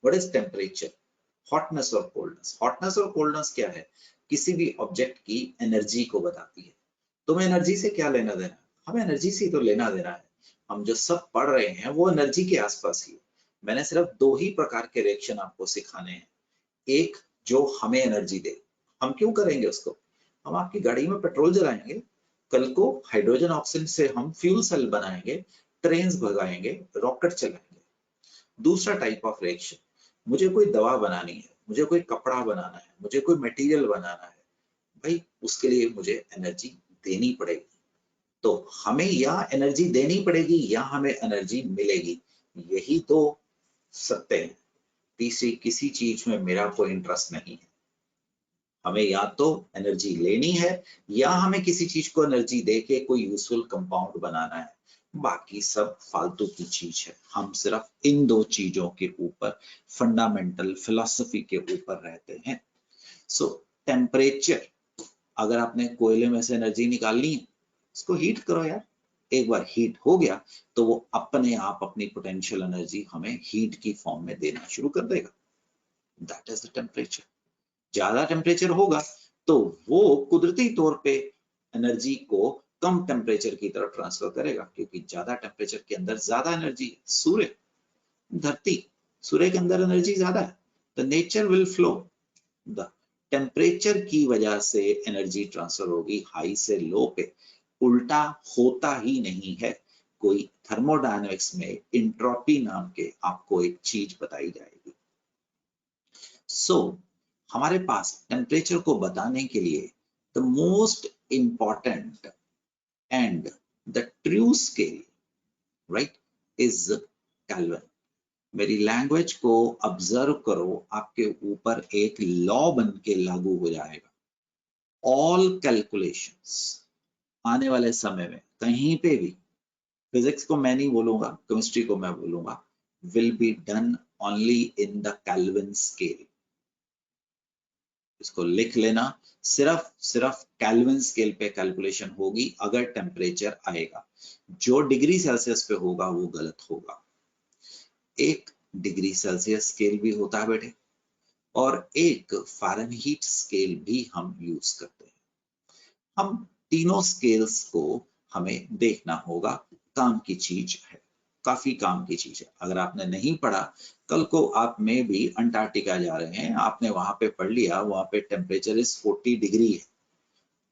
B: What is temperature? Hotness or coldness. Hotness और coldness क्या है? किसी भी ऑब्जेक्ट की एनर्जी को बताती है। तुम्हें एनर्जी से क्या लेना देना? हमें एनर्जी से तो लेना देना है। हम जो सब पढ़ रहे हैं वो एनर्जी के आसपास ही। मैंने सिर्फ 2 ही प्रकार के रिएक्शन आपको सिखाने हैं। एक जो हमें एनर्जी दे, हम क्यों करेंगे उसको? हम आपकी गाड़ी में पेट्रोल जलाएंगे, कल को हाइड्रोजन ऑक्सीजन से हम फ्यूल सेल बनाएंगे, ट्रेन भगाएंगे, रॉकेट चलाएंगे। दूसरा टाइप ऑफ रिएक्शन, मुझे कोई दवा बनानी है, मुझे कोई कपड़ा बनाना है, मुझे कोई मटेरियल बनाना है, भाई उसके लिए मुझे एनर्जी देनी पड़ेगी। तो हमें या एनर्जी देनी पड़ेगी या हमें एनर्जी मिलेगी, यही तो सत्य है। तीसरी किसी चीज में मेरा कोई इंटरेस्ट नहीं है। हमें या तो एनर्जी लेनी है या हमें किसी चीज को एनर्जी देके कोई यूजफुल कंपाउंड बनाना है, बाकी सब फालतू की चीज है। हम सिर्फ इन दो चीजों के ऊपर, फंडामेंटल फिलॉसफी के ऊपर रहते हैं। सो टेम्परेचर, अगर आपने कोयले में से एनर्जी निकालनी है, इसको हीट करो यार। एक बार हीट हो गया तो वो अपने आप अपनी पोटेंशियल एनर्जी हमें हीट की फॉर्म में देना शुरू कर देगा। That is the temperature. ज्यादा टेम्परेचर होगा तो वो कुदरती तौर पे एनर्जी को कम टेम्परेचर की तरफ ट्रांसफर करेगा, क्योंकि ज्यादा टेम्परेचर के अंदर ज्यादा एनर्जी। सूर्य, धरती, सूर्य के अंदर एनर्जी ज्यादा है, the nature will flow. The temperature की वजह से एनर्जी ट्रांसफर होगी हाई से लो पे, उल्टा होता ही नहीं है। कोई थर्मोडायनेमिक्स में इंट्रोपी नाम के आपको एक चीज बताई जाएगी। सो हमारे पास टेम्परेचर को बताने के लिए the most important and the true scale, right, is kelvin. मेरी लैंग्वेज को ऑब्जर्व करो, आपके ऊपर एक लॉ बन के लागू हो जाएगा। ऑल कैलकुलेशंस आने वाले समय में कहीं पे भी, फिजिक्स को मैं नहीं बोलूंगा, केमिस्ट्री को मैं बोलूंगा, will be done only in the kelvin scale. इसको लिख लेना, सिर्फ केल्विन स्केल पे कैलकुलेशन होगी अगर टेम्परेचर आएगा। जो डिग्री सेल्सियस पे होगा वो गलत होगा। एक डिग्री सेल्सियस स्केल भी होता है बेटे, और एक फ़ारेनहीट स्केल भी हम यूज करते हैं। हम तीनों स्केल्स को हमें देखना होगा। काम की चीज है, काफी काम की चीज है। अगर आपने नहीं पढ़ा, कल को आप में भी अंटार्कटिका जा रहे हैं, आपने वहां पे पढ़ लिया, वहां पे टेम्परेचर इज 40 डिग्री है,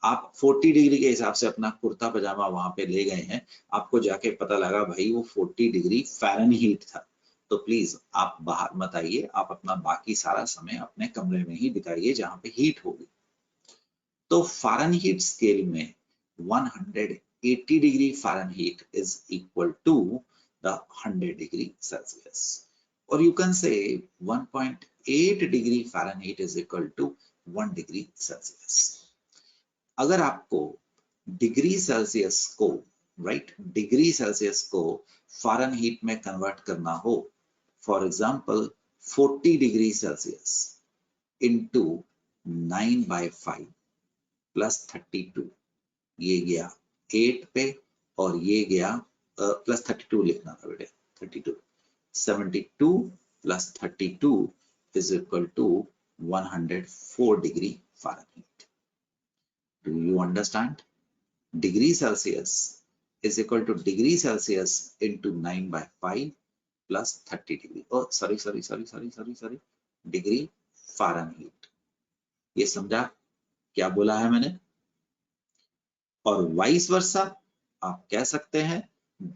B: आप 40 डिग्री के हिसाब से अपना कुर्ता पजामा वहां पे ले गए हैं, आपको जाके पता लगा भाई वो 40 डिग्री फ़ारेनहीट था, तो प्लीज आप बाहर मत आइए, आप अपना बाकी सारा समय अपने कमरे में ही बिताइए जहां पे हीट होगी। तो फ़ारेनहीट स्केल में 180 degree Fahrenheit is equal to the 100 degree Celsius, और you can say 1.8 degree Fahrenheit is equal to 1 degree Celsius. अगर आपको डिग्री सेल्सियस को, राइट, डिग्री सेल्सियस को फ़ारेनहीट में कन्वर्ट करना हो, for example 40 degree Celsius into 9/5 plus 32, ये गया 8 पे और ये गया प्लस 32 लिखना था बेटे, 32, 72 plus 32 is equal to 104 degree Fahrenheit. Do you understand? Degree Celsius is equal to degree Celsius into 9/5 plus 30 degree, sorry, degree Fahrenheit. ये समझा क्या बोला है मैंने? और वाइस वर्सा आप कह सकते हैं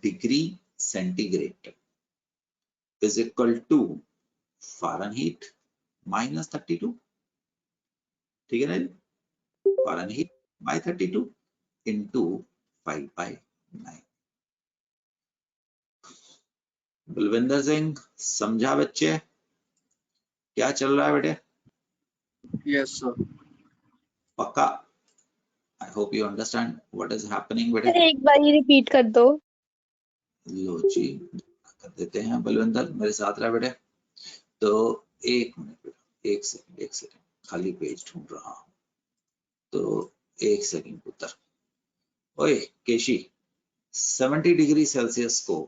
B: degree centigrade is equal to Fahrenheit minus 32, ठीक है ना जी, Fahrenheit by 32 into 5/9। Balwinder Singh समझा बच्चे क्या चल रहा है बेटे?
D: Yes sir.
B: पक्का? I hope you understand what is happening बेटे।
A: सर एक बार ही रिपीट कर दो।
B: लो जी कर देते हैं, बलविंदर मेरे साथ रहा बेटे। तो एक मिनट बेटा, एक सेकंड, खाली पेज ढूंढ रहा हूं, तो एक सेकंड पुत्र। ओए केशी, 70 डिग्री सेल्सियस को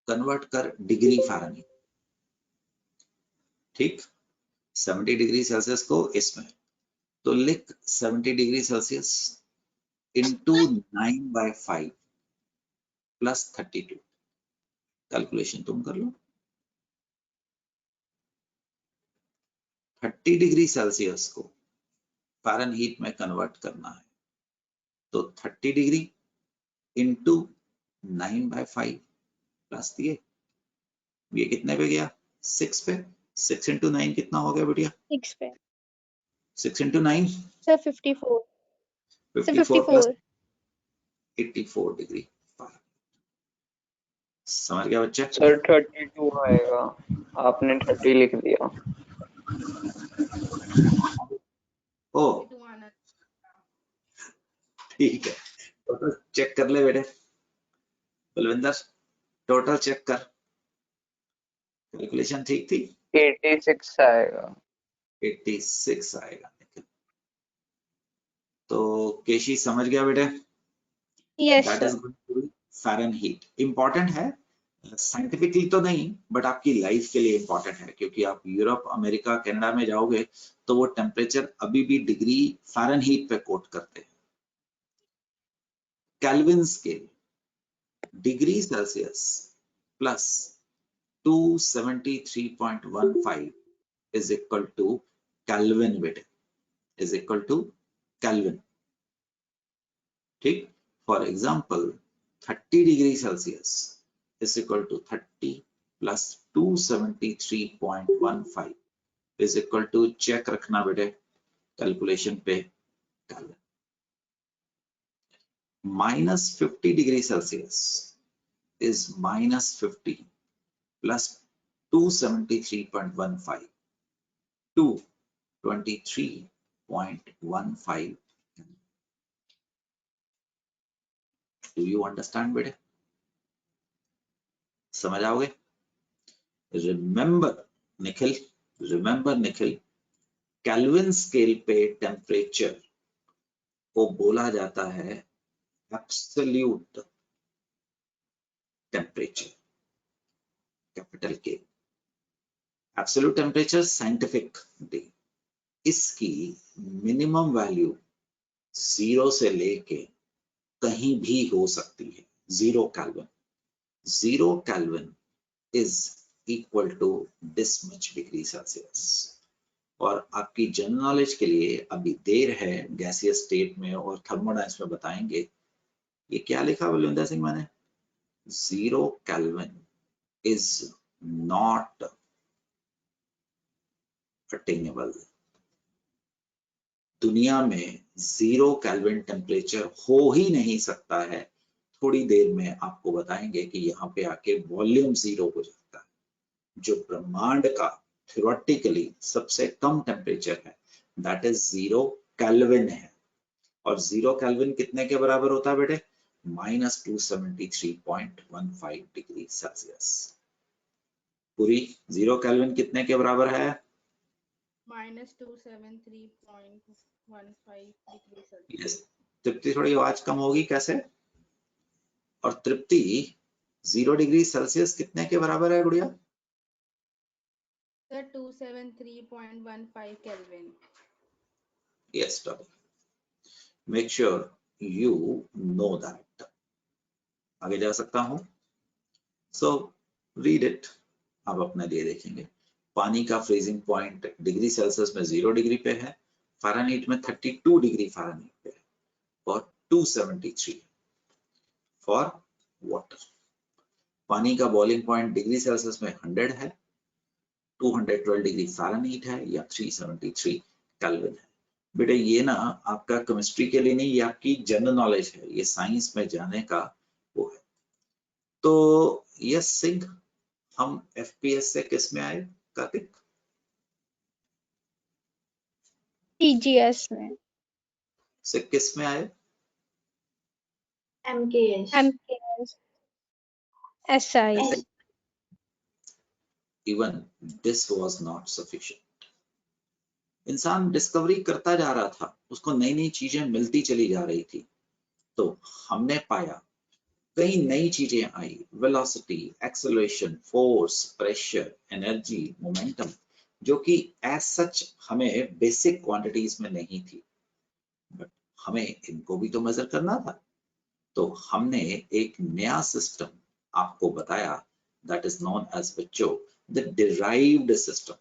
B: कन्वर्ट कर डिग्री फ़ारेनहीट, ठीक, 70 डिग्री सेल्सियस को इसमें, तो लिख 70 degree Celsius into 9/5 plus 32, calculation तुम कर लो। 30 डिग्री सेल्सियस को फ़ारेनहीट में कन्वर्ट करना है, तो 30 डिग्री इंटू 9/5 प्लस दिए ये कितने पे गया? 6 पे। 6 into 9 कितना हो गया बेटिया?
A: 6 पे
B: 6 into 9
A: sir 54 sir
B: 54 plus
A: 54
B: 84 degree. समझ गया बच्चे?
E: सर 32 आएगा, आपने 30 लिख दिया।
B: ओ ठीक है, टोटल चेक कर ले बेटे। बलविंदर टोटल चेक कर, कैलकुलेशन ठीक थी?
E: 86 आएगा।
B: 86 आएगा। तो केशी समझ गया बेटे?
A: Yes
B: that
A: sir
B: is going to be Fahrenheit. Important है, साइंटिफिकली तो नहीं बट आपकी लाइफ के लिए इंपॉर्टेंट है, क्योंकि आप यूरोप, अमेरिका, कनाडा में जाओगे तो वो टेम्परेचर अभी भी डिग्री फ़ारेनहीट पे कोट करते हैं। Kelvin scale, degree Celsius plus 273.15 is equal to Kelvin बेटे, is equal to Kelvin। ठीक, for example 30 degree Celsius is equal to 30 plus 273.15 is equal to, check रखना बेटे कैलकुलेशन पे, Kelvin। minus 50 degree Celsius is minus 50 plus 273.15 223.15। Do you understand बेटे? समझ आओगे? Remember Nikhil, Kelvin scale पे temperature को बोला जाता है absolute temperature, capital K. Absolute temperature scientific डी, इसकी मिनिमम वैल्यू 0 से लेके कहीं भी हो सकती है। 0 Kelvin, 0 Kelvin is equal to this much degree Celsius. और आपकी जनरल नॉलेज के लिए अभी देर है, गैसियस स्टेट में और थर्मोडायनेमिक्स में बताएंगे। ये क्या लिखा बलविंदर सिंह मैंने? 0 केल्विन इज नॉट अटेनेबल। दुनिया में 0 केल्विन टेम्परेचर हो ही नहीं सकता है। थोड़ी देर में आपको बताएंगे कि यहाँ पे आके वॉल्यूम 0 हो जाता है। जो ब्रह्मांड का थ्योरेटिकली सबसे कम टेम्परेचर है दैट इज 0 केल्विन है। और 0 केल्विन कितने के बराबर होता है बेटे? -273.15 डिग्री सेल्सियस। पूरी 0 केल्विन कितने के बराबर है?
F: -273.15 डिग्री सेल्सियस।
B: यस। तृप्ति थोड़ी आवाज कम होगी कैसे? और तृप्ति 0 डिग्री सेल्सियस कितने के बराबर है गुड़िया?
F: Sir 273.15 kelvin.
B: Yes, darling. Make sure you know that. आगे जा सकता हूं? So read it. आप अपने लिए देखेंगे। पानी का फ्रीजिंग पॉइंट डिग्री सेल्सियस में 0 डिग्री पे है, फ़ारेनहीट में 32 डिग्री फ़ारेनहीट पे है, और 273 फॉर वाटर। पानी का बॉइलिंग पॉइंट डिग्री सेल्सियस में 100 है, 212 डिग्री फ़ारेनहीट है, या 373 केल्विन है। बेटे ये ना आपका केमिस्ट्री के लिए नहीं, ये आपकी जनरल नॉलेज है, ये साइंस में जाने का वो है। तो यस सिंह, हम एफपीएस से किस में आए कार्तिक?
A: टीजीएस में
B: से किस में आए?
C: MKS.
A: MKS SI
C: S.
B: Even this was not sufficient. इंसान डिस्कवरी करता जा रहा था, उसको नई नई चीजें मिलती चली जा रही थी। तो हमने पाया कई नई चीजें आई, velocity, acceleration, force, pressure, energy, momentum, जो कि एज सच हमें बेसिक क्वांटिटीज में नहीं थी, बट हमें इनको भी तो मेजर करना था। तो हमने एक नया सिस्टम आपको बताया, दैट इज नोन एज बच्चों the derived system.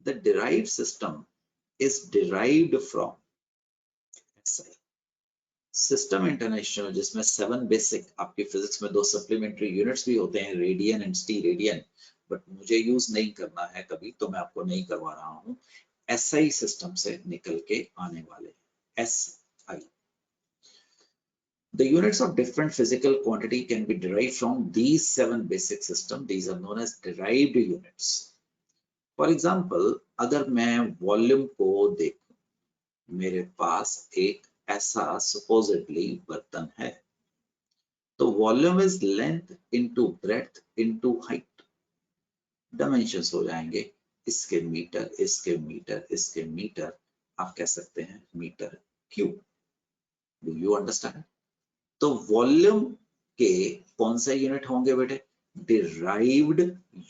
B: The derived system is derived from SI. System international जिसमें 7 बेसिक, आपकी फिजिक्स में 2 सप्लीमेंट्री यूनिट्स भी होते हैं, रेडियन एंड स्टी रेडियन, बट मुझे यूज नहीं करना है कभी, तो मैं आपको नहीं करवा रहा हूँ। SI सिस्टम से निकल के आने वाले SI। The units of different physical quantity can be derived from these 7 basic systems. These are known as derived units. For example, अगर मैं वॉल्यूम को देखूं, मेरे पास एक ऐसा supposedly बर्तन है, तो volume is length into breadth into height. Dimensions हो जाएंगे इसके मीटर, इसके मीटर, इसके मीटर, आप कह सकते हैं metre cube. Do you understand? तो वॉल्यूम के कौन से यूनिट होंगे बेटे? डिराइव्ड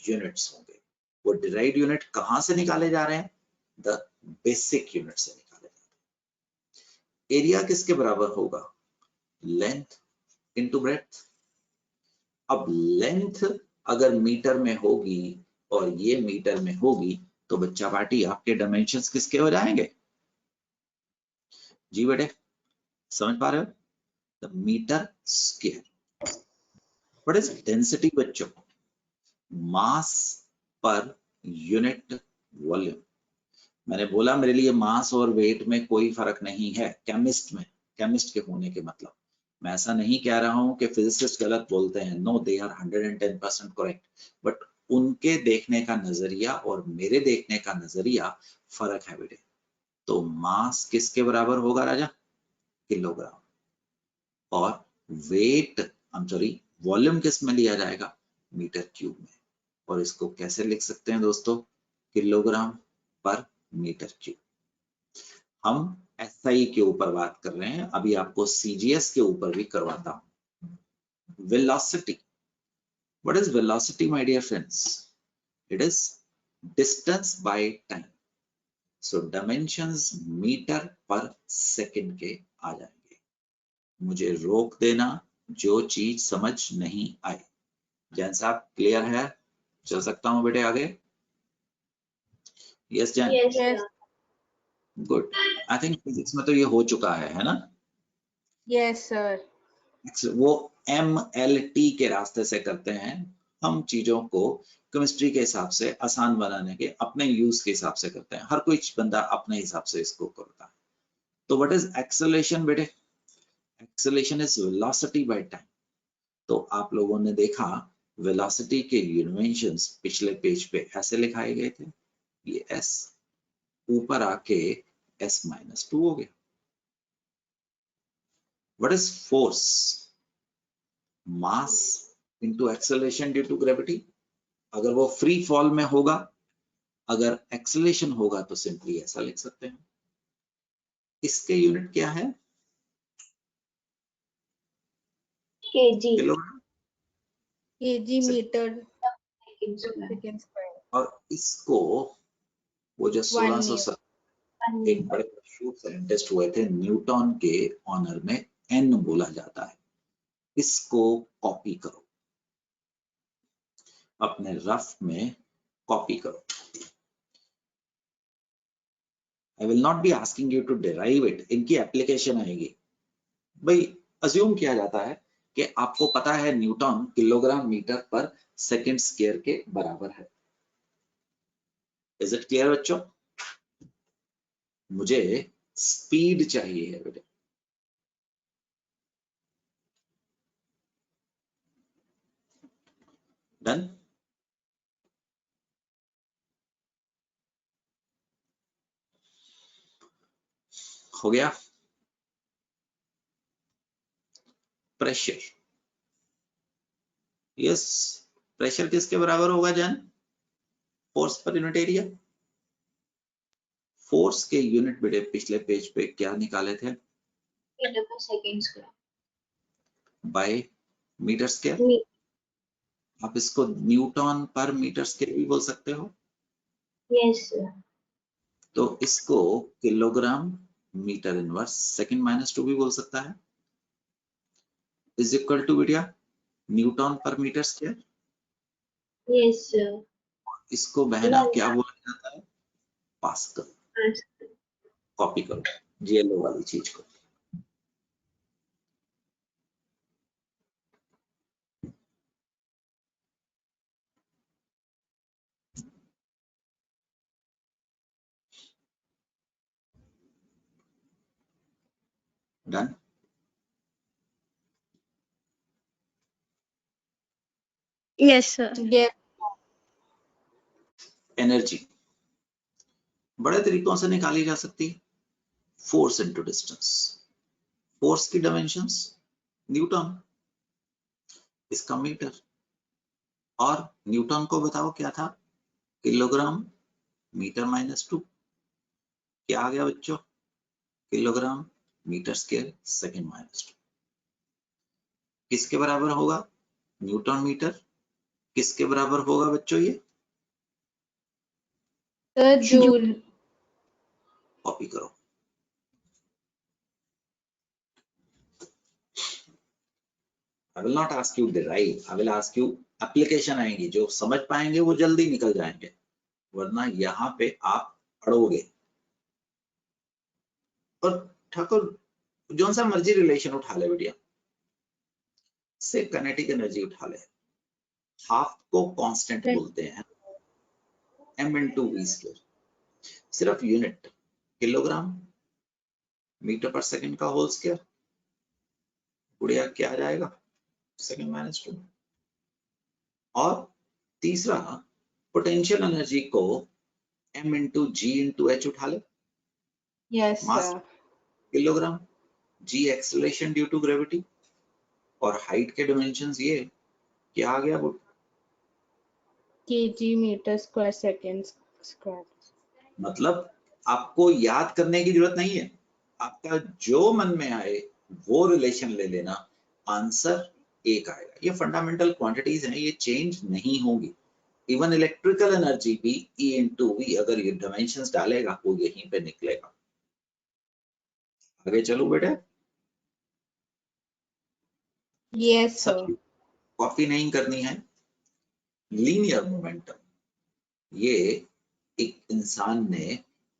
B: यूनिट्स होंगे। वो डिराइव्ड यूनिट कहां से निकाले जा रहे हैं? द बेसिक यूनिट से निकाले जा रहे हैं। एरिया किसके बराबर होगा? Length into breadth. अब लेंथ अगर मीटर में होगी और ये मीटर में होगी, तो बच्चा पार्टी आपके डायमेंशंस किसके हो जाएंगे? जी बेटे, समझ पा रहे हो? The metre square. What is density बच्चों? Mass per unit volume. मैंने बोला मेरे लिए मास और वेट में कोई फर्क नहीं है केमिस्ट के होने के मतलब। मैं ऐसा नहीं कह रहा हूं कि फिजिसिस्ट गलत बोलते हैं, no, they are 110% correct, but उनके देखने का नजरिया और मेरे देखने का नजरिया फर्क है बेटे। तो मास किसके बराबर होगा राजा? किलोग्राम। और वेट वॉल्यूम किस में लिया जाएगा? मीटर क्यूब में। और इसको कैसे लिख सकते हैं दोस्तों? किलोग्राम पर मीटर क्यूब। हम SI के ऊपर बात कर रहे हैं, अभी आपको CGS के ऊपर भी करवाता हूं। Velocity. What is velocity my dear friends? It is distance by time. So dimensions metre per second के आ जाएंगे। मुझे रोक देना जो चीज समझ नहीं आई। जैन साहब क्लियर है? चल सकता हूं बेटे आगे? Yes Jain?
C: Yes,
F: Yes.
C: sir.
B: Good. I think physics में तो ये हो चुका है ना?
F: Yes, sir.
B: वो MLT के रास्ते से करते हैं। हम चीजों को केमिस्ट्री के हिसाब से आसान बनाने के, अपने यूज के हिसाब से करते हैं। हर कोई बंदा अपने हिसाब से इसको करता है। तो व्हाट इज एक्सेलरेशन बेटे? Acceleration is velocity by time. तो आप लोगों ने देखा वेलोसिटी के यूनिवेंशंस पिछले पेज पे ऐसे लिखाए गए थे, ये S ऊपर आके S-2 हो गया। What is force? Mass into acceleration due to gravity. अगर वो फ्री फॉल में होगा, अगर एक्सेलरेशन होगा तो सिंपली ऐसा लिख सकते हैं। इसके यूनिट क्या है?
C: kg.
B: Kilogram.
F: kg meter
C: Seconds, sir.
F: second square.
B: और इसको वो जो 1670 एक बड़े मशहूर साइंटिस्ट हुए थे, न्यूटन के ऑनर में N बोला जाता है। इसको कॉपी करो, अपने रफ में कॉपी करो। I will not be asking you to derive it. इनकी एप्लीकेशन आएगी। भाई अज्यूम किया जाता है कि आपको पता है Newton kilogram metre per second square के बराबर है। इज इट क्लियर बच्चों? मुझे स्पीड चाहिए है बेटे। डन? हो गया? प्रेशर। यस, प्रेशर किसके बराबर होगा जान? Force per unit area. Force के यूनिट बेटे पिछले पेज पे क्या निकाले थे?
C: Meter per second square.
B: By metre square.
C: Me-
B: आप इसको न्यूटन पर मीटर स्क्वायर भी बोल सकते हो।
C: Yes, sir.
B: तो इसको किलोग्राम मीटर इनवर्स सेकंड -2 भी बोल सकता है। इज इक्वल टू बेटा न्यूटन पर मीटर स्क्वायर।
C: Yes, sir.
B: इसको बहना क्या बोला जाता है? पास्कल।
C: Yes.
B: कॉपी करो GLO वाली चीज को। Done.
A: Yes, sir.
F: Yes.
B: Energy बड़े तरीकों से निकाली जा सकती है। फोर्स इनटू डिस्टेंस, फोर्स की डायमेंशंस न्यूटन, इसका मीटर, और न्यूटन को बताओ क्या था, किलोग्राम मीटर -2, क्या आ गया बच्चों, किलोग्राम मीटर स्क्वायर सेकंड -2। किसके बराबर होगा न्यूटन मीटर, किसके बराबर होगा बच्चों ये,
F: Sir, joule.
B: कॉपी करो। I will not ask you derive, I will ask you application आएंगी, जो समझ पाएंगे वो जल्दी निकल जाएंगे, वरना यहाँ पे आप अड़ोगे। और ठाकुर जो सा मर्जी रिलेशन उठा ले बेटिया, से काइनेटिक एनर्जी उठा ले, हाफ को कांस्टेंट बोलते हैं, m into v स्क्वायर, सिर्फ unit kilogram metre per second का होल स्क्वायर, गुड़िया क्या आ जाएगा सेकंड -2। और तीसरा पोटेंशियल एनर्जी को m into g into h उठा ले,
F: Yes,
B: mass
F: sir.
B: Kilogram, g acceleration due to gravity, और हाइट के डायमेंशंस ये क्या आ गया वो,
F: kg meter square seconds square.
B: मतलब आपको याद करने की जरूरत नहीं है, आपका जो मन में आए वो रिलेशन ले लेना, आंसर एक आएगा। ये फंडामेंटल क्वांटिटीज हैं, ये चेंज नहीं होगी। इवन इलेक्ट्रिकल एनर्जी भी E into V अगर ये डायमेंशंस डालेगा वो यहीं पे निकलेगा। आगे चलो बेटे,
F: Yes, sir.
B: सब कॉपी नहीं करनी है। लीनियर मोमेंटम, ये एक इंसान ने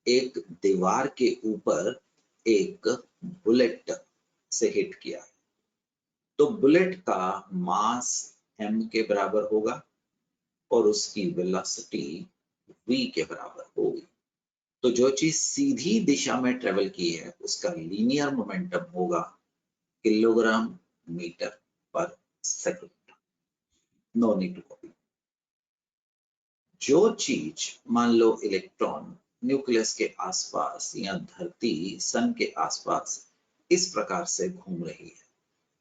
B: एक दीवार के ऊपर एक बुलेट से हिट किया है, तो बुलेट का मास m के बराबर होगा और उसकी वेलोसिटी v के बराबर होगी। तो जो चीज सीधी दिशा में ट्रेवल की है उसका लीनियर मोमेंटम होगा kilogram metre per second. No need to copy. जो चीज मान लो इलेक्ट्रॉन न्यूक्लियस के आसपास या धरती सन के आसपास इस प्रकार से घूम रही है,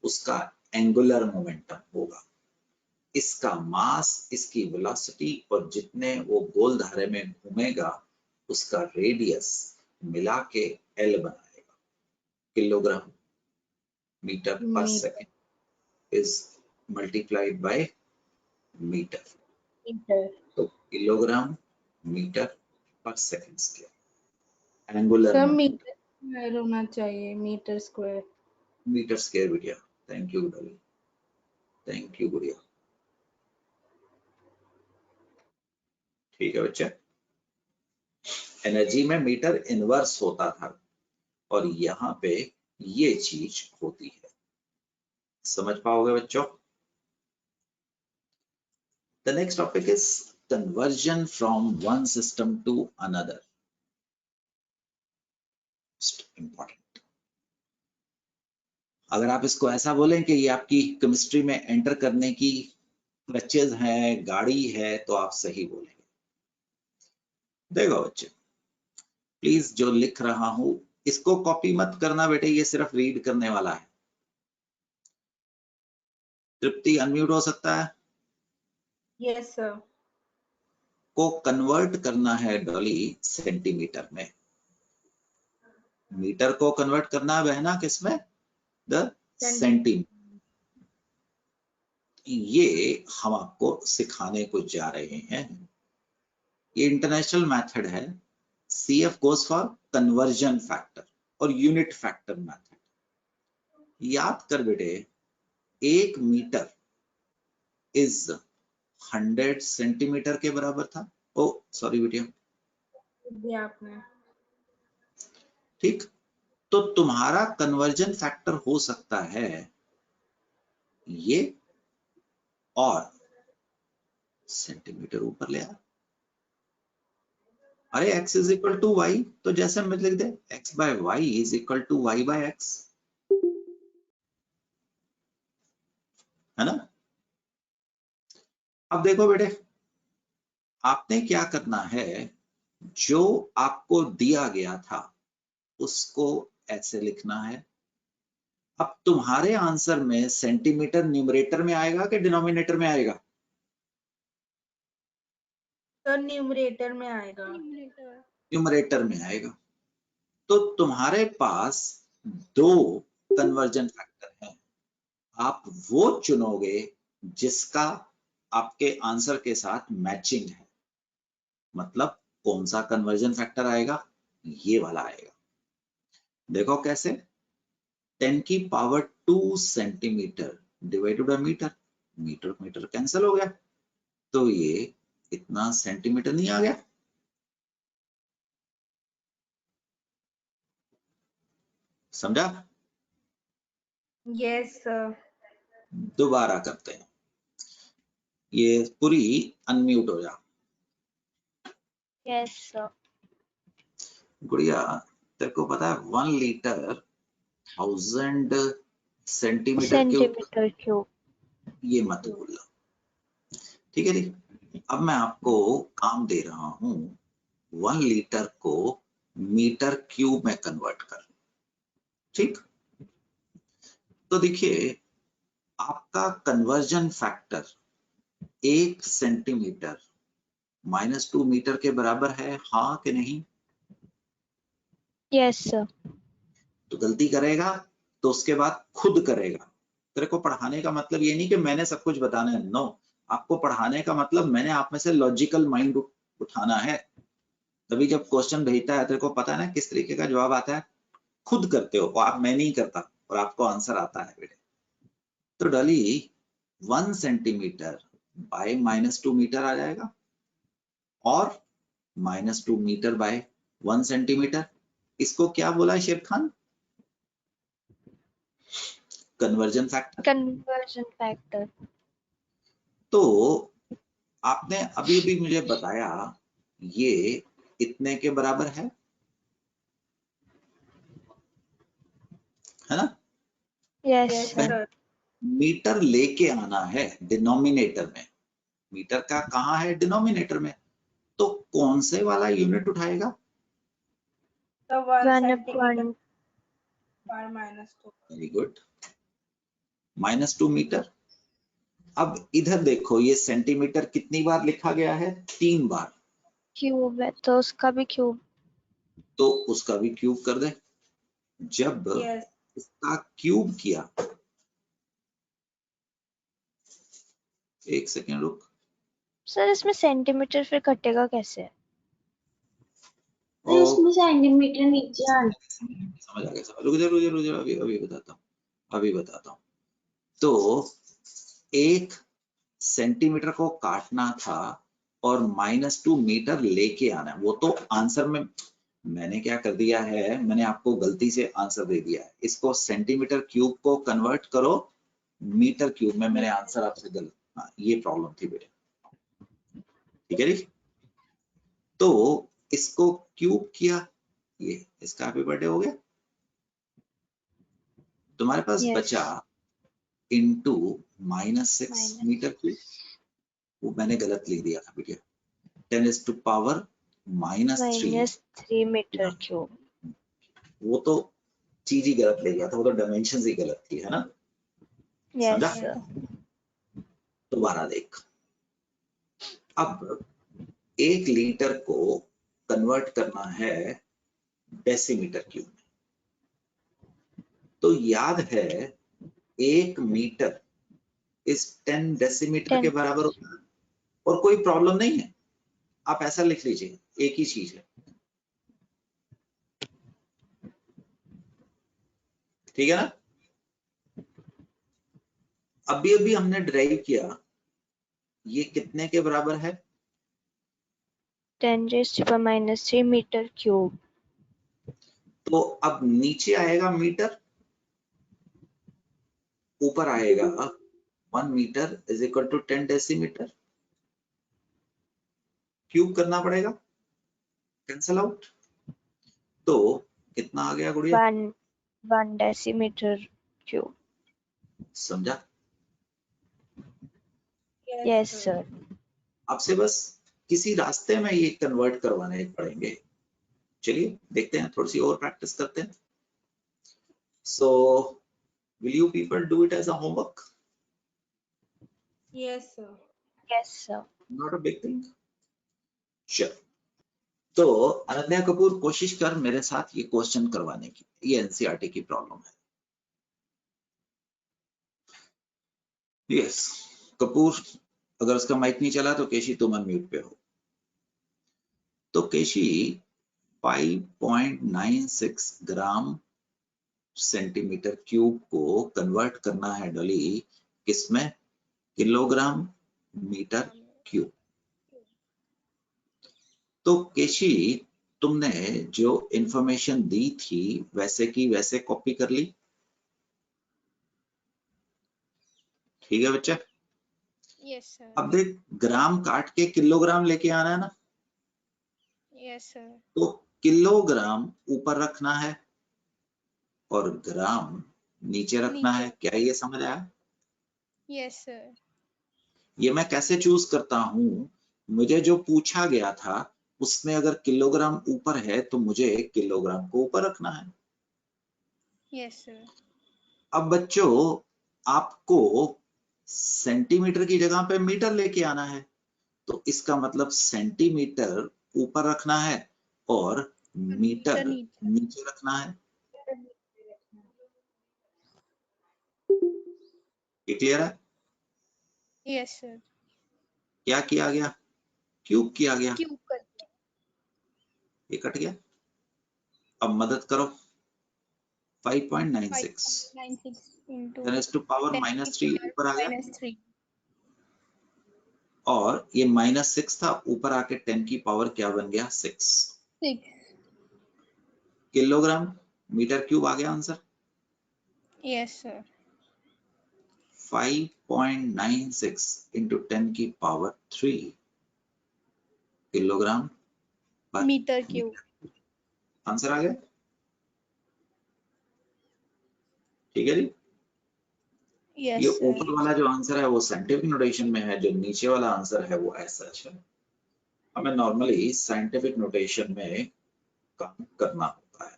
B: उसका एंगुलर मोमेंटम होगा, इसका मास, इसकी वेलोसिटी और जितने वो गोल धारे में घूमेगा उसका रेडियस मिला के L बनाएगा। Kilogram metre per second is multiplied by metre,
F: Meter.
B: तो kilogram metre per second square angular
F: Sir, meter square होना चाहिए, meter square.
B: Metre square Gudiya. Thank you Dolly, thank you Gudiya. ठीक है बच्चे, एनर्जी में मीटर इनवर्स होता था और यहाँ पे ये चीज होती है, समझ पाओगे बच्चों। The next topic is conversion from one system to another. Most important. अगर आप इसको ऐसा बोलें कि ये आपकी केमिस्ट्री में एंटर करने की क्लचेज हैं, गाड़ी है, तो आप सही बोलेंगे। देखो बच्चे, प्लीज जो लिख रहा हूं इसको कॉपी मत करना बेटे, ये सिर्फ रीड करने वाला है। तृप्ति अनम्यूट हो सकता है?
F: Yes, sir.
B: को कन्वर्ट करना है डॉली सेंटीमीटर में, मीटर को कन्वर्ट करना है बहना किसमें, द सेंटीमीटर। ये हम आपको सिखाने को जा रहे हैं, ये इंटरनेशनल मेथड है। CF goes for conversion factor और यूनिट फैक्टर मेथड। याद कर बेटे, 1 मीटर इज 100 सेंटीमीटर के बराबर था। ओ सॉरी बेटिया,
F: दिया आपने।
B: ठीक, तो तुम्हारा कन्वर्जन फैक्टर हो सकता है ये, और सेंटीमीटर ऊपर ले आ। अरे x is equal to y, तो जैसे मैं लिख दे x by y is equal to y by x. है ना। अब देखो बेटे, आपने क्या करना है, जो आपको दिया गया था उसको ऐसे लिखना है। अब तुम्हारे आंसर में सेंटीमीटर न्यूमरेटर में आएगा कि डिनोमिनेटर में आएगा?
F: तो न्यूमरेटर में आएगा।
B: न्यूमरेटर में आएगा। तो तुम्हारे पास दो कन्वर्जन फैक्टर हैं, आप वो चुनोगे जिसका आपके आंसर के साथ मैचिंग है। मतलब कौन सा कन्वर्जन फैक्टर आएगा? ये वाला आएगा। देखो कैसे, 10 की power 2 centimetre divided by metre, metre metre cancel हो गया, तो ये इतना सेंटीमीटर नहीं आ गया। समझा?
F: Yes sir.
B: दोबारा करते हैं, ये पूरी अनम्यूट हो जा।
G: Yes sir.
B: गुड़िया, तेरे को पता है 1 लीटर 1000 सेंटीमीटर क्यूब? ये मत भूलना, ठीक है जी। अब मैं आपको काम दे रहा हूं 1 लीटर को मीटर क्यूब में कन्वर्ट कर, ठीक। तो देखिए, आपका कन्वर्जन फैक्टर 1 सेंटीमीटर -2 मीटर के बराबर है, हाँ कि नहीं?
G: Yes sir.
B: तो गलती करेगा तो उसके बाद खुद करेगा। तेरे को पढ़ाने का मतलब ये नहीं कि मैंने सब कुछ बताना है, नो। आपको पढ़ाने का मतलब मैंने आप में से लॉजिकल माइंड उठाना है। तभी जब क्वेश्चन भेजता है, तेरे को पता है ना किस तरीके का जवाब आता है, खुद करते हो। आप, मैं नहीं करता और आपको आंसर आता है बेटे। तो डली 1 सेंटीमीटर बाय -2 मीटर आ जाएगा, और -2 मीटर बाय 1 सेंटीमीटर। इसको क्या बोला है शेर Khan? Conversion factor.
G: Conversion factor.
B: तो आपने अभी अभी मुझे बताया ये इतने के बराबर है ना?
G: Yes sir.
B: मीटर लेके आना है डिनोमिनेटर में। मीटर का कहाँ है? डिनोमिनेटर में। तो कौन से वाला यूनिट उठाएगा?
F: तो 1 सेंटीमीटर पर -2।
B: Very good, -2 metre. अब इधर देखो, ये सेंटीमीटर कितनी बार लिखा गया है? 3 बार।
G: क्यूब है तो उसका भी क्यूब।
B: तो उसका भी क्यूब कर दे। जब
F: यस।
B: इसका क्यूब किया, एक सेकेंड रुक।
G: सर इसमें सेंटीमीटर फिर कटेगा कैसे?
C: तो इसमें सेंटीमीटर नीचे आना।
B: समझ आ गया, समझ। रुक जा, अभी बताता हूँ। तो 1 सेंटीमीटर को काटना था और -2 मीटर लेके आना है। वो तो आंसर में मैंने क्या कर दिया है, मैंने आपको गलती से आंसर दे दिया है। इसको सेंटीमीटर क्यूब को कन्वर्ट करो मीटर क्यूब में। मेरे आंसर आपसे गलत, हाँ, ये प्रॉब्लम थी बेटे, ठीक है जी। तो इसको क्यूब किया, ये इसका हैप्पी बर्थडे हो गया। तुम्हारे पास
G: Yes.
B: बचा इंटू -6 मीटर क्यूब। वो मैंने गलत लिख दिया था बेटा, 10⁻³ -3
G: मीटर क्यूब।
B: वो तो चीज ही गलत ले गया था, वो तो डायमेंशन ही गलत थी, है ना?
G: यस
B: समझा? दोबारा देख। अब 1 लीटर को कन्वर्ट करना है डेसीमीटर क्यूब में। तो याद है 1 मीटर इस 10 डेसीमीटर के बराबर होता है, और कोई प्रॉब्लम नहीं है, आप ऐसा लिख लीजिए, एक ही चीज है, ठीक है ना? अभी अभी हमने ड्राइव किया, ये कितने के बराबर है?
G: 10⁻³ मीटर क्यूब।
B: तो अब नीचे आएगा मीटर, ऊपर आएगा 1 metre is equal to 10 decimetre. Cube करना पड़ेगा, कैंसल आउट। तो कितना आ गया गुड़िया?
G: 1 डेसीमीटर क्यूब।
B: समझा?
G: Yes sir.
B: आपसे बस किसी रास्ते में ये कन्वर्ट करवाने पड़ेंगे। चलिए देखते हैं, थोड़ी सी और प्रैक्टिस करते हैं। So will you people do it as a homework?
F: Yes, sir.
G: Yes sir.
B: Not a big thing. चलो, तो अनन्या कपूर कोशिश कर मेरे साथ ये क्वेश्चन करवाने की। ये एनसीईआरटी की प्रॉब्लम है। यस कपूर, अगर उसका माइक नहीं चला तो केशी तुम अनम्यूट पे हो। तो केशी 5.96 ग्राम सेंटीमीटर क्यूब को कन्वर्ट करना है डॉली, किसमें? Kilogram metre cube. तो केशी, तुमने जो इंफॉर्मेशन दी थी वैसे की वैसे कॉपी कर ली? ठीक है बच्चा?
H: Yes sir.
B: अब देख, ग्राम काट के किलोग्राम लेके आना है ना,
H: यस सर।
B: तो किलोग्राम ऊपर रखना है और ग्राम नीचे रखना है। क्या ये समझ आया?
H: Yes sir.
B: ये मैं कैसे चूज करता हूं? मुझे जो पूछा गया था उसमें अगर किलोग्राम ऊपर है तो मुझे किलोग्राम को ऊपर रखना है।
H: Yes sir.
B: अब बच्चों, आपको सेंटीमीटर की जगह पे मीटर लेके आना है, तो इसका मतलब सेंटीमीटर ऊपर रखना है और मीटर नीचे रखना है। ये क्लियर है?
H: Yes sir.
B: क्या किया गया? क्यूब किया गया।
H: क्यूब कर दिया।
B: ये कट गया। अब मदद करो। 5.96
H: into
B: 10 to power
H: 10
B: -3 ऊपर आ गया,
H: -3।
B: और ये -6 था, ऊपर आके 10 की पावर क्या बन गया? 6 किलोग्राम मीटर क्यूब आ गया आंसर।
H: Yes sir.
B: 5.96 into 10 की पावर 3 किलोग्राम पर
H: मीटर क्यूब।
B: आंसर आ गया। ठीक है जी। ये
H: यस सर।
B: ऊपर वाला जो आंसर है वो साइंटिफिक नोटेशन में है, जो नीचे वाला आंसर है वो ऐसा है। हमें नॉर्मली साइंटिफिक नोटेशन में काम करना होता है।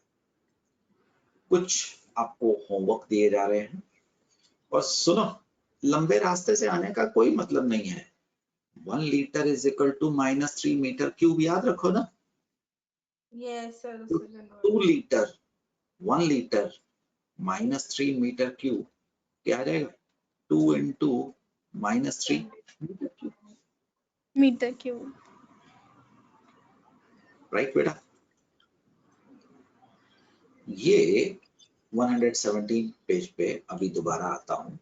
B: कुछ आपको होमवर्क दिए जा रहे हैं, और सुनो, लंबे रास्ते से आने का कोई मतलब नहीं है। 1 litre is equal to -3 metre cube, याद रखो ना।
F: Yes, sir.
B: तो 2 लीटर 1 लीटर -3 मीटर क्यूब क्या आ जाएगा? 2 into -3 metre cube.
H: Metre cube.
B: Right बेटा? ये 117 पेज पे अभी दोबारा आता हूं।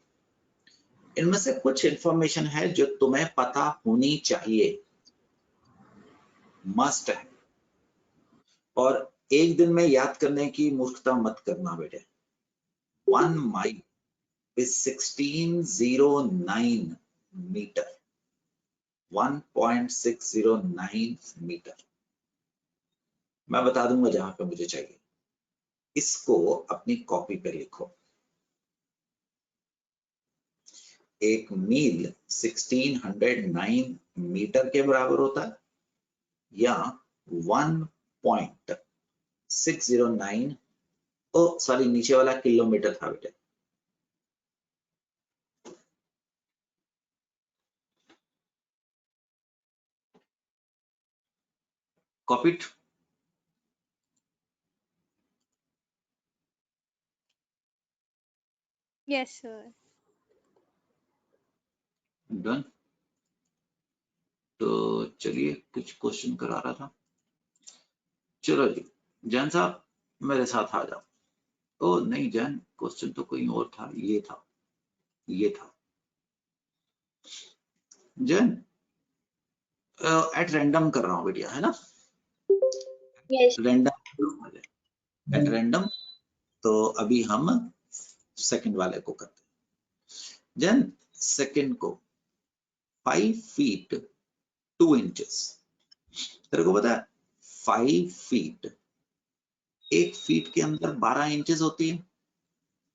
B: इनमें से कुछ इंफॉर्मेशन है जो तुम्हें पता होनी चाहिए, मस्ट है, और एक दिन में याद करने की मूर्खता मत करना बेटे। 1 माइल is 1609 मीटर, 1.609 मीटर। मैं बता दूंगा जहां पे मुझे चाहिए। इसको अपनी कॉपी पे लिखो। एक मील 1609 मीटर के बराबर होता है, या 1.609, ओ सॉरी, नीचे वाला किलोमीटर था बेटे। Copy it.
H: Yes sir.
B: Done. तो चलिए, कुछ क्वेश्चन करा रहा था। चलो जी, जैन साहब मेरे साथ आ जाओ। ओ नहीं जैन, क्वेश्चन तो कोई और था, ये था, ये था। जैन एट रैंडम कर रहा हूँ बेटिया, है ना?
C: Yes.
B: Random, at random. तो अभी हम सेकंड वाले को करते हैं। जैन, सेकंड को 5 फीट 2 इंचेस। तेरे को पता है 5 फीट, 1 फीट के अंदर 12 इंचेस होती है।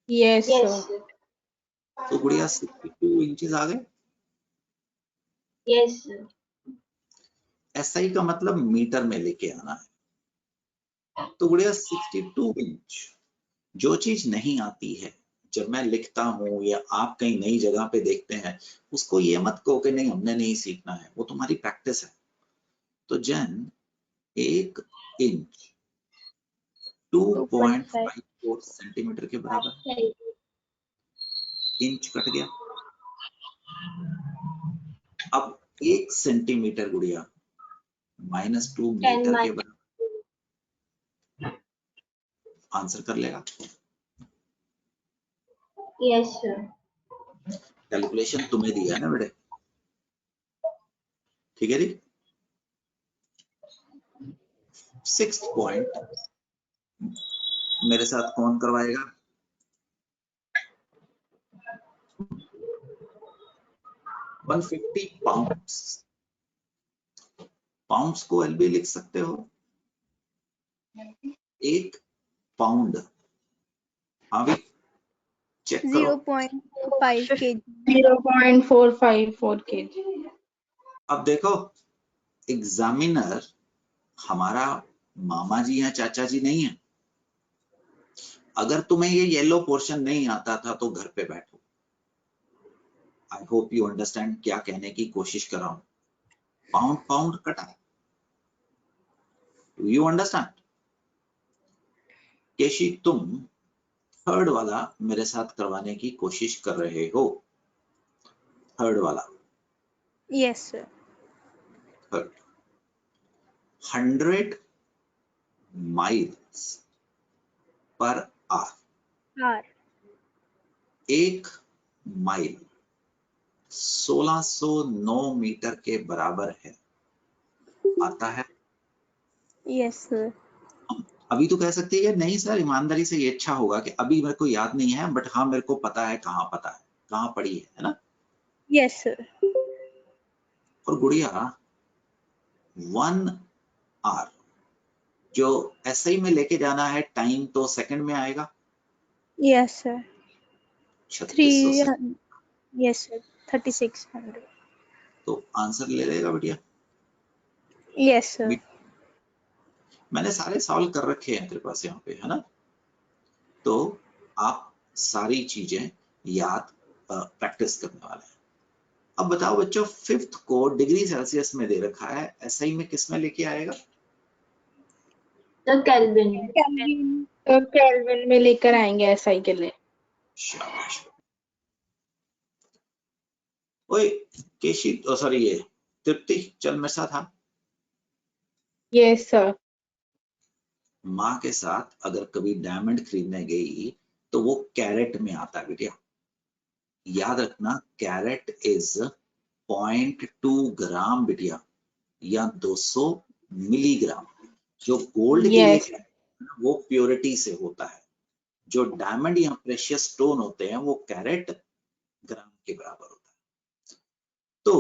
F: Yes,
C: Yes.
F: sir.
B: तो गुड़िया 62 इंचेस आ गए।
C: Yes, sir.
B: SI का मतलब मीटर में लेके आना है। तो गुड़िया 62 इंच जो चीज नहीं आती है, जब मैं लिखता हूं या आप कहीं नई जगह पे देखते हैं, उसको ये मत कहो कि नहीं हमने नहीं सीखना है, वो तुम्हारी प्रैक्टिस है। तो जन 1 इंच 2.54 सेंटीमीटर के बराबर है। इंच कट गया। अब 1 सेंटीमीटर गुड़िया -2 मीटर के बराबर, आंसर कर लेगा।
C: Yes, sir.
B: कैलकुलेशन तुम्हें दिया है ना बेटे, ठीक है जी। 6th पॉइंट मेरे साथ कौन करवाएगा? पाउंड्स। पाउंड्स को एलबी लिख सकते हो। 1 पाउंड, हाँ भी चेक करो।
H: 0.5 kg.
A: 0.454 kg.
B: अब देखो, एग्जामिनर हमारा मामा जी या चाचा जी नहीं है। अगर तुम्हें ये येलो पोर्शन नहीं आता था तो घर पे बैठो। आई होप यू अंडरस्टैंड क्या कहने की कोशिश कर रहा हूं। पाउंड पाउंड कटा, डू यू अंडरस्टैंड? केशी तुम थर्ड वाला मेरे साथ करवाने की कोशिश कर रहे हो। थर्ड वाला,
H: Yes, sir.
B: Third 100 miles per hour.
H: R.
B: 1 mile 1609 metre के बराबर है, आता है।
H: Yes, sir.
B: अभी तो कह सकती है नहीं सर, ईमानदारी से ये अच्छा होगा कि अभी मेरे को याद नहीं है, बट हाँ मेरे को पता है, कहाँ पता है, कहाँ पड़ी है ना।
H: Yes, sir.
B: और गुड़िया 1 आवर जो एसआई में लेके जाना है, टाइम तो सेकंड में आएगा।
H: Yes, sir.
B: 3600 से।
H: 3. Yes, sir. 3600.
B: तो आंसर ले लेगा बढ़िया।
H: Yes, sir.
B: मैंने सारे सॉल्व कर रखे हैं तेरे पास यहाँ पे, है ना। तो आप सारी चीजें याद प्रैक्टिस करने वाले हैं। अब बताओ बच्चों, 5th को डिग्री सेल्सियस में दे रखा है, एसआई में किस में लेके आएगा?
C: The Kelvin.
H: Kelvin.
A: तो केल्विन में लेकर आएंगे SI के लिए।
B: शाबाश। ओए केशी, सॉरी ये तृप्ति, चल मेरे साथ। हाँ,
A: Yes, sir.
B: माँ के साथ अगर कभी डायमंड खरीदने गई तो वो कैरेट में आता है बेटिया। याद रखना, कैरेट इज 0.2 ग्राम बेटिया, या 200 मिलीग्राम। जो गोल्ड के लिए
A: Yes.
B: वो प्योरिटी से होता है, जो डायमंड या प्रेशियस स्टोन होते हैं वो कैरेट ग्राम के बराबर होता है। तो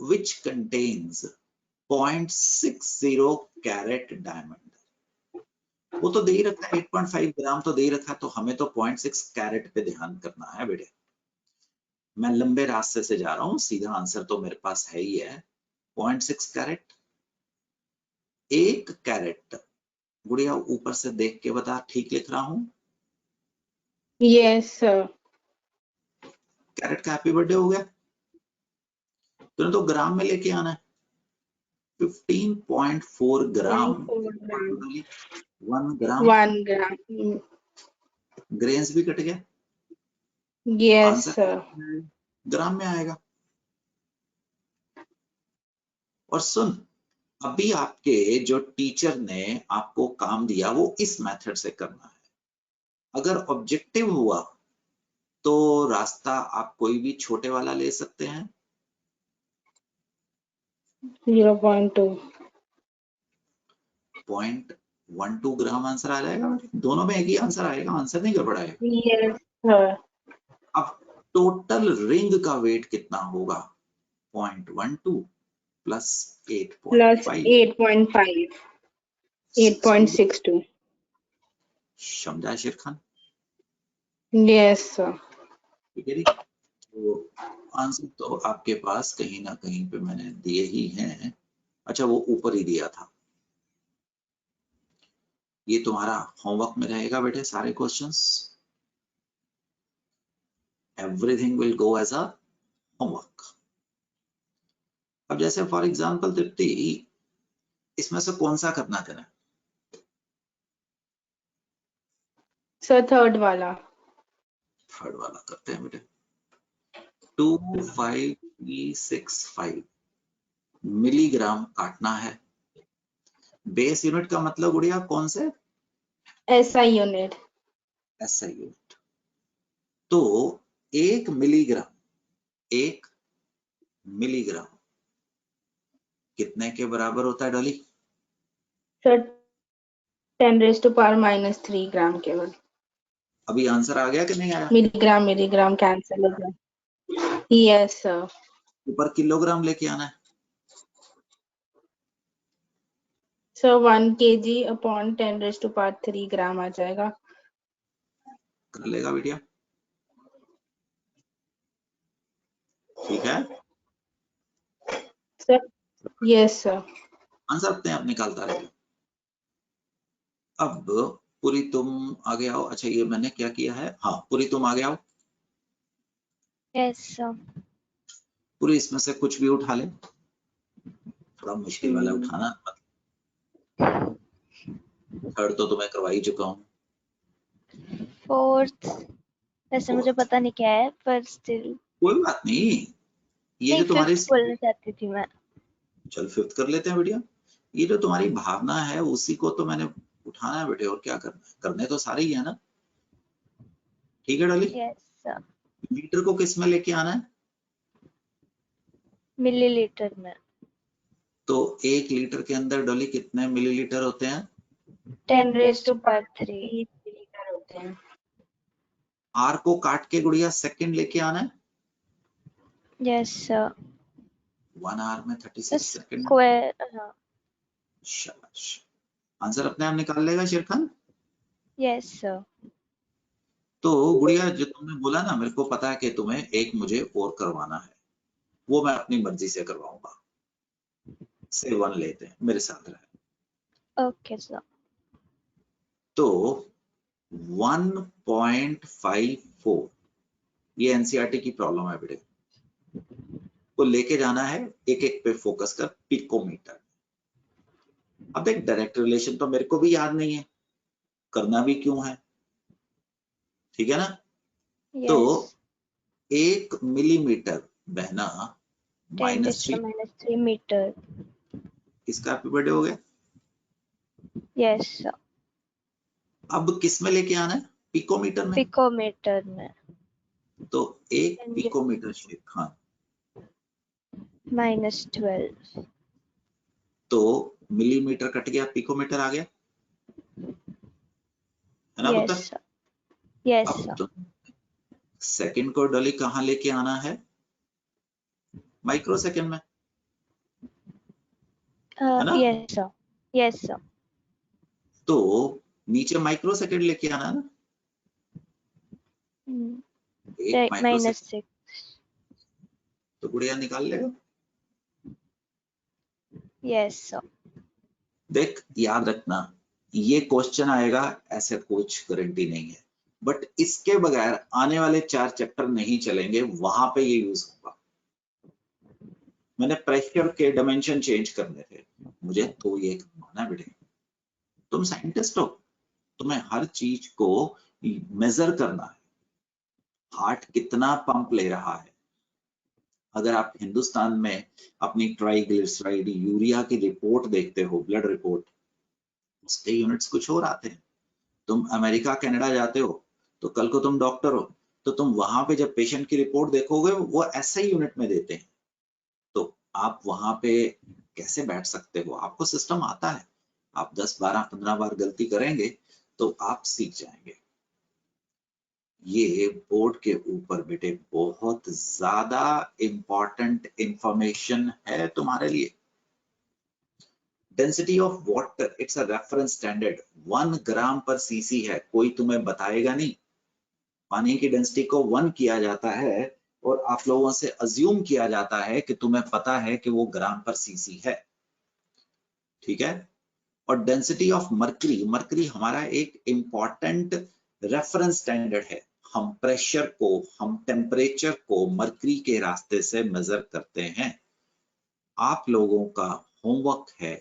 B: विच कंटेन्स 0.60 कैरेट डायमंड, वो तो दे ही रखा है, 8.5 ग्राम तो दे ही रखा है, तो हमें तो 0.6 कैरेट पे ध्यान करना है बेटे। मैं लंबे रास्ते से जा रहा हूं, सीधा आंसर तो मेरे पास है ही है, 0.6 कैरेट। 1 कैरेट गुड़िया ऊपर से देख के बता, ठीक लिख रहा हूं?
A: Yes, sir.
B: कैरेट का हैप्पी बर्थडे हो गया। तूने तो ग्राम में लेके आना है। 15.4 ग्राम, 1 ग्राम।
A: 1 gram.
B: ग्रेन्स भी कट गया।
A: Yes,
B: answer
A: sir.
B: ग्राम में आएगा। और सुन, अभी आपके जो टीचर ने आपको काम दिया वो इस मेथड से करना है। अगर ऑब्जेक्टिव हुआ तो रास्ता आप कोई भी छोटे वाला ले सकते हैं।
A: 0.2.
B: 0.12 ग्राम आंसर आ जाएगा। दोनों में एक ही आंसर आएगा, आंसर नहीं गड़बड़ाएगा।
A: Yes, sir.
B: अब टोटल रिंग का वेट कितना होगा? 0.12 प्लस 8.5
A: 8.5. 8.62.
B: समझा शेर खान?
A: Yes, sir.
B: ठीक है जी। तो आंसर तो आपके पास कहीं ना कहीं पे मैंने दिए ही हैं। अच्छा, वो ऊपर ही दिया था। ये तुम्हारा होमवर्क में रहेगा बेटे, सारे questions. Everything will go as a homework. अब जैसे फॉर एग्जांपल तृप्ति, इसमें से कौन सा करना है?
F: सर थर्ड वाला।
B: थर्ड वाला करते हैं बेटे। 25365 मिलीग्राम काटना है। बेस यूनिट का मतलब गुड़िया कौन से?
F: SI unit.
B: SI unit. तो 1 मिलीग्राम कितने के बराबर होता है डॉली?
F: सर 10⁻³ ग्राम केवल।
B: अभी आंसर आ गया कि नहीं आया?
F: मिलीग्राम कैंसिल हो गया। Yes sir.
B: ऊपर किलोग्राम लेके आना है।
F: सर 1 kg/10⁻³ ग्राम आ जाएगा।
B: कर लेगा बेटिया? ठीक है,
F: सर यस सर।
B: आंसर अपने आप निकालता रहेगा। अब पूरी तुम आगे आओ। अच्छा, ये मैंने क्या किया है? हाँ, पूरी तुम आगे आओ।
G: Yes sir.
B: पूरी इसमें से कुछ भी उठा ले, थोड़ा मुश्किल वाला उठाना। थर्ड तो तुम्हें करवा ही चुका हूँ।
G: 4th वैसे मुझे पता नहीं क्या है, पर स्टिल।
B: कोई बात नहीं, ये जो
G: 5th
B: तुम्हारी,
G: बोलना चाहती थी मैं।
B: चल 5th कर लेते हैं बेटिया। ये जो तुम्हारी भावना है उसी को तो मैंने उठाना है बेटे, और क्या करना है? करने तो सारे ही है ना। ठीक है डॉली?
G: Yes sir.
B: लीटर को किस में लेके आना है?
G: मिलीलीटर में।
B: तो 1 लीटर के अंदर डॉली कितने मिलीलीटर होते हैं?
G: 10⁻³
F: मिलीलीटर होते हैं।
B: आर को काट के गुड़िया सेकंड लेके आना है।
G: Yes sir.
B: 1 आवर में 36 सेकंड।
G: स्क्वायर। हाँ।
B: शाबाश, आंसर अपने आप निकाल लेगा शेर खान।
G: Yes sir.
B: तो गुड़िया, जो तुमने बोला ना, मेरे को पता है कि तुम्हें एक मुझे और करवाना है, वो मैं अपनी मर्जी से करवाऊंगा। से 1 लेते हैं, मेरे साथ रहे।
G: Okay sir.
B: तो 1.54, ये एनसीईआरटी की प्रॉब्लम है बेटे, को लेके जाना है। एक एक पे फोकस कर, पिकोमीटर। अब देख, डायरेक्ट रिलेशन तो मेरे को भी याद नहीं है, करना भी क्यों है? ठीक है ना? तो
G: यस।
B: 1 मिलीमीटर बहना
G: -3 मीटर।
B: किसका हैप्पी बर्थडे हो गया?
G: Yes sir.
B: अब किस में लेके आना है? पिकोमीटर में।
G: पिकोमीटर में।
B: तो 1 पिकोमीटर शेर खान,
G: -12।
B: तो मिलीमीटर कट गया, पिकोमीटर आ गया, है ना पुत्र?
G: Yes sir. यस
B: अब
G: सर।
B: तो सेकंड को डॉली कहाँ लेके आना है? माइक्रो सेकंड में, है ना?
G: Yes sir. Yes sir.
B: तो नीचे माइक्रो सेकंड लेके आना है ना। एक माइक्रो सेकंड,
G: -6।
B: तो गुड़िया निकाल लेगा।
G: Yes sir.
B: देख, याद रखना, ये क्वेश्चन आएगा, ऐसे कुछ गारंटी नहीं है, बट इसके बगैर आने वाले 4 चैप्टर नहीं चलेंगे, वहां पे ये यूज होगा। मैंने प्रेशर के डायमेंशन चेंज करने थे, मुझे तो ये माना बेटे, तुम साइंटिस्ट हो, तुम्हें हर चीज को मेजर करना है। हार्ट कितना पंप ले रहा है, अगर आप हिंदुस्तान में अपनी ट्राइग्लिसराइड, यूरिया की रिपोर्ट देखते हो, ब्लड रिपोर्ट, उसके यूनिट्स कुछ और आते हैं। तुम अमेरिका कनाडा जाते हो, तो कल को तुम डॉक्टर हो, तो तुम वहां पे जब पेशेंट की रिपोर्ट देखोगे, वो ऐसे ही यूनिट में देते हैं। तो आप वहां पे कैसे बैठ सकते हो? आपको सिस्टम आता है, आप 10 12 15 बार गलती करेंगे तो आप सीख जाएंगे। ये बोर्ड के ऊपर बेटे बहुत ज्यादा इंपॉर्टेंट इंफॉर्मेशन है तुम्हारे लिए। Density of water, it's a reference standard, 1 ग्राम पर सीसी है, कोई तुम्हें बताएगा नहीं। पानी की डेंसिटी को 1 किया जाता है और आप लोगों से अज्यूम किया जाता है कि तुम्हें पता है कि वो ग्राम पर सीसी है, ठीक है। और डेंसिटी ऑफ मर्करी, मर्करी हमारा एक इंपॉर्टेंट रेफरेंस स्टैंडर्ड है। हम प्रेशर को, हम टेम्परेचर को मर्करी के रास्ते से मेजर करते हैं। आप लोगों का होमवर्क है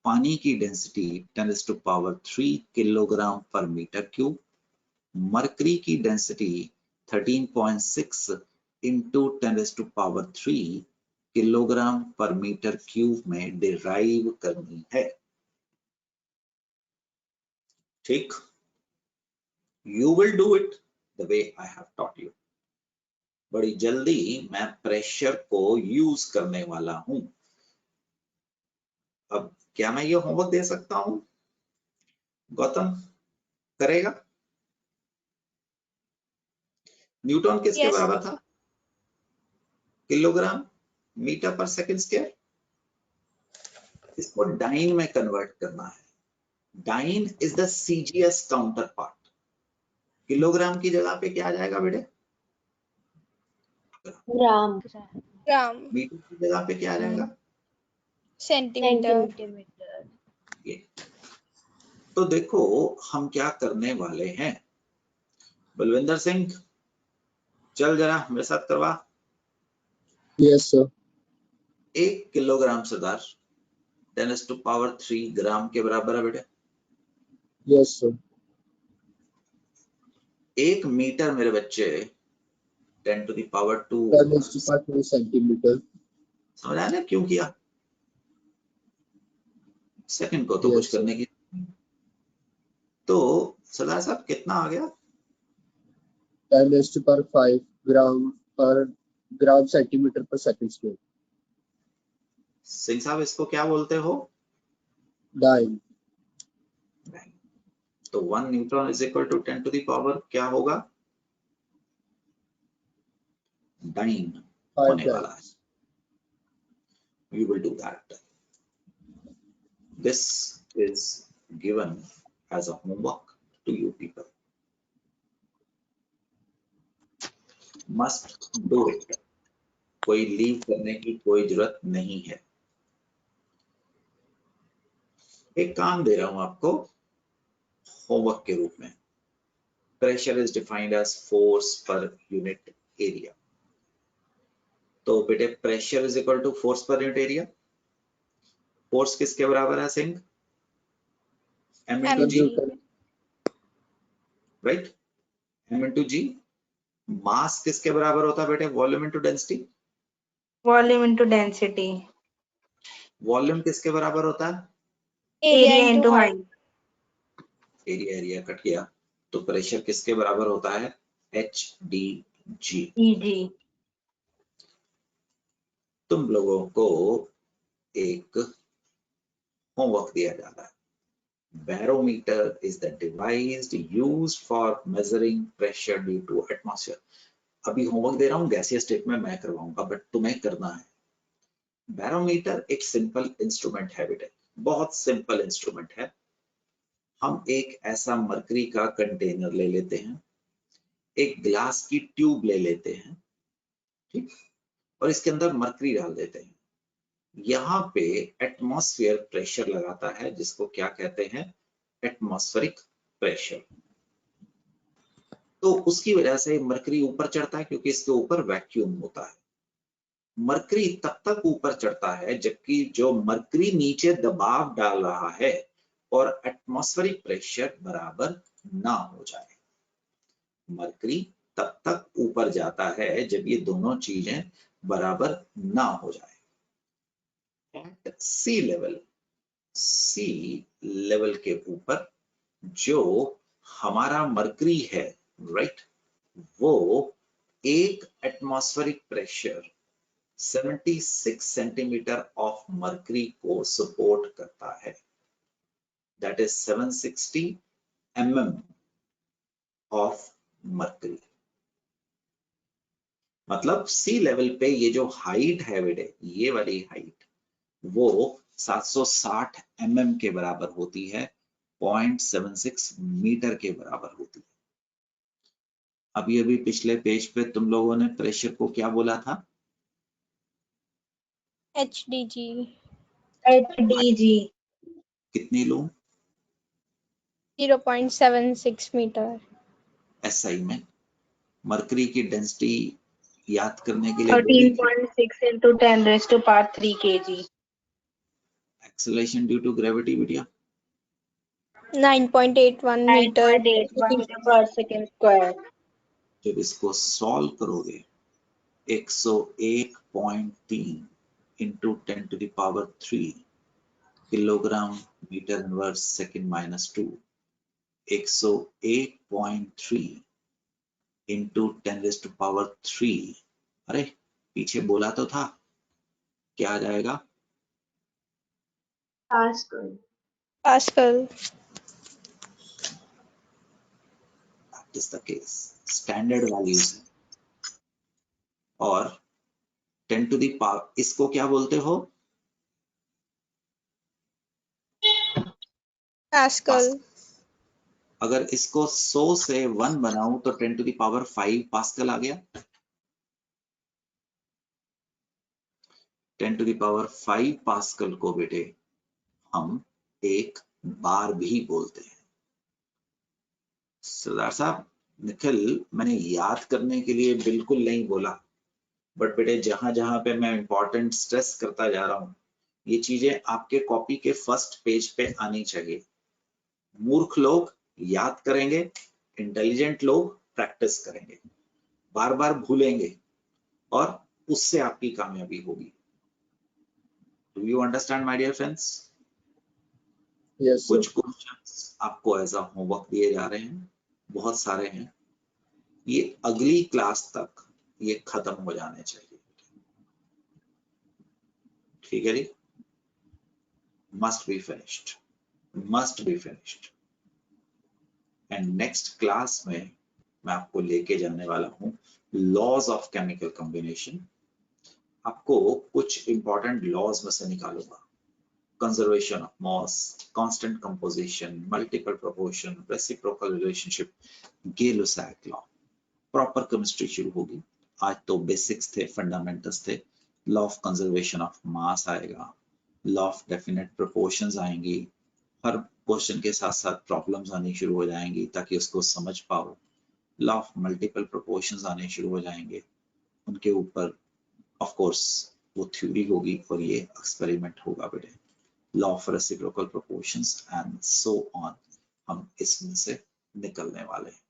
B: पानी की डेंसिटी 10⁻³ किलोग्राम पर मीटर क्यूब, मर्करी की डेंसिटी 13.6 इंटू 10⁻³ किलोग्राम पर मीटर क्यूब में डिराइव करनी है, ठीक। You will do it the way I have taught you. बड़ी जल्दी मैं प्रेशर को यूज करने वाला हूं। अब क्या मैं ये होमवर्क दे सकता हूं? गौतम करेगा? न्यूटन किसके
H: Yes,
B: बराबर था? Kilogram metre per second square. इसको डाइन में कन्वर्ट करना है। Dyne is the CGS counterpart. Kilogram की जगह पे क्या आ जाएगा बेटे?
C: ग्राम,
H: gram,
B: मीटर की जगह पे क्या आ जाएगा?
H: centimeter.
G: सेंटीमीटर।
B: ये तो देखो हम क्या करने वाले हैं। बलविंदर सिंह चल जरा मेरे साथ करवा।
D: Yes, sir.
B: 1 किलोग्राम सरदार 10⁻³ ग्राम के बराबर है बेटे।
D: Yes, sir.
B: 1 मीटर मेरे बच्चे 10⁻²।
D: 10⁻² centimeter.
B: समझ आया ना क्यों किया? सेकंड को तो
D: Yes,
B: कुछ
D: sir.
B: करने की। तो सरदार साहब कितना आ गया?
D: 10⁵ ग्राम सेंटीमीटर पर सेकंड स्क्वायर।
B: सिंह साहब इसको क्या बोलते हो?
D: डाइन।
B: तो 1 न्यूटन इज इक्वल टू 10⁻, क्या होगा? डाइन होने वाला है। We will do that. This is given as a homework to you people. Must do it. कोई लीव करने की कोई जरूरत नहीं है। एक काम दे रहा हूं आपको होमवर्क के रूप में। Pressure is defined as force per unit area. तो बेटे pressure is equal to force per unit area. Force किसके बराबर है Singh? m into g, right? m into g। Mass किसके बराबर होता है बेटे? Volume into density.
F: Volume into density.
B: Volume किसके बराबर होता है?
H: Area into height.
B: Area, area cut गया। तो प्रेशर किसके बराबर होता है? HdG।
F: EG.
B: तुम लोगों को एक होमवर्क दिया जाता है। Barometer is the device used for measuring pressure due to atmosphere. अभी होमवर्क दे रहा हूँ गैसियस स्टेट में मैं करवाऊंगा, बट तुम्हें करना है। बैरोमीटर एक सिंपल इंस्ट्रूमेंट है बेटे, बहुत सिंपल इंस्ट्रूमेंट है। हम एक ऐसा मरकरी का कंटेनर ले लेते हैं, एक ग्लास की ट्यूब ले लेते हैं, ठीक, और इसके अंदर मरकरी डाल देते हैं। यहाँ पे एटमॉस्फेयर प्रेशर लगाता है, जिसको क्या कहते हैं? Atmospheric pressure. तो उसकी वजह से मरकरी ऊपर चढ़ता है, क्योंकि इसके ऊपर वैक्यूम होता है। मरकरी तब तक ऊपर चढ़ता है जबकि जो मरकरी नीचे दबाव डाल रहा है और एटमॉस्फेरिक प्रेशर बराबर ना हो जाए। मरकरी तब तक ऊपर जाता है जब ये दोनों चीजें बराबर ना हो जाए। एट सी लेवल के ऊपर जो हमारा मरकरी है, राइट, वो एक atmospheric pressure 76 centimetre of mercury को सपोर्ट करता है। That is 760 mm of mercury. मतलब सी लेवल पे ये जो हाइट है बेटे, ये वाली हाइट, वो 760 mm के बराबर होती है, 0.76 मीटर के बराबर होती है। अभी अभी पिछले पेज पे तुम लोगों ने प्रेशर को क्या बोला था?
H: HDG.
F: HDG.
B: कितनी लूं
H: 0.76 meter.
B: SI में? मरकरी की डेंसिटी याद करने के लिए बोली थी।
F: 13.6 into 10 raised to power 3 kg.
B: Acceleration due to gravity बेटिया
H: 9.81 meter.
F: 9.81 meter per second square.
B: जब इसको सॉल्व करोगे 101.3 into 10 to the power 3 kilogram metre inverse second minus 2 101.3 into 10 raised to power 3। अरे पीछे बोला तो था, क्या आ जाएगा?
C: Pascal.
H: Pascal.
B: That is the case. Standard values है। और 10 to the power इसको क्या बोलते हो?
H: Pascal.
B: अगर इसको 100 से 1 बनाऊं तो 10 to the power 5 पास्कल आ गया। 10 to the power 5 पास्कल को बेटे हम एक बार भी बोलते हैं। सरदार साहब, निखिल, मैंने याद करने के लिए बिल्कुल नहीं बोला, बट बेटे जहां जहां पे मैं इंपॉर्टेंट स्ट्रेस करता जा रहा हूं, ये चीजें आपके कॉपी के फर्स्ट पेज पे आनी चाहिए। मूर्ख लोग याद करेंगे, इंटेलिजेंट लोग प्रैक्टिस करेंगे, बार बार भूलेंगे और उससे आपकी कामयाबी होगी। Do you understand my dear friends?
D: Yes, sir.
B: कुछ क्वेश्चंस आपको एज अ होमवर्क दिए जा रहे हैं, बहुत सारे हैं। ये अगली क्लास तक ये खत्म हो जाने चाहिए, ठीक है जी? Must be finished, must be finished. And next class में मैं आपको लेके जाने वाला हूँ लॉज ऑफ केमिकल कॉम्बिनेशन। आपको कुछ इंपॉर्टेंट लॉज में से निकालूंगा। conservation of mass, constant composition, multiple proportion, reciprocal relationship, Gay-Lussac law, proper chemistry शुरू होगी। आज तो बेसिक्स थे, फंडामेंटल्स थे। Law of conservation of mass आएगा, लॉ ऑफ डेफिनेट प्रोपोर्शंस आएंगी, हर क्वेश्चन के साथ साथ प्रॉब्लम्स आनी शुरू हो जाएंगी ताकि उसको समझ पाओ। लॉ ऑफ मल्टीपल प्रोपोर्शंस आने शुरू हो जाएंगे, उनके ऊपर ऑफ कोर्स वो थ्योरी होगी और ये एक्सपेरिमेंट होगा बेटे। Law of reciprocal proportions and so on, हम इसमें से निकलने वाले हैं।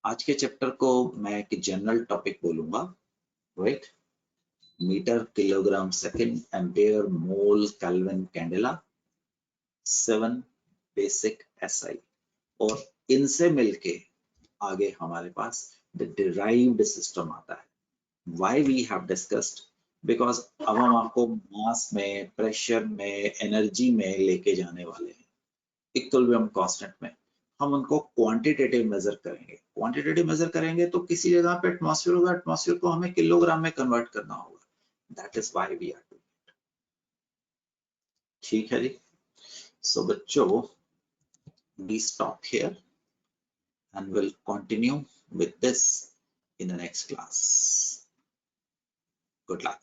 B: आज के चैप्टर को मैं एक जनरल टॉपिक बोलूंगा, right? Metre, kilogram, second, ampere, mole, kelvin, candela, 7 basic SI, और इनसे मिलके आगे हमारे पास द डिराइव्ड सिस्टम आता है। Why we have discussed, because अब हम आपको मास में, प्रेशर में, एनर्जी में लेके जाने वाले हैं, इक्विलिब्रियम कांस्टेंट में। हम उनको क्वांटिटेटिव मेजर करेंगे। क्वांटिटेटिव मेजर करेंगे तो किसी जगह पे एटमॉस्फेयर होगा, एटमॉस्फेयर को हमें किलोग्राम में कन्वर्ट करना होगा। That is why we are doing it. ठीक है जी? सो बच्चों, we stop here and will continue with this in the next class. Good luck.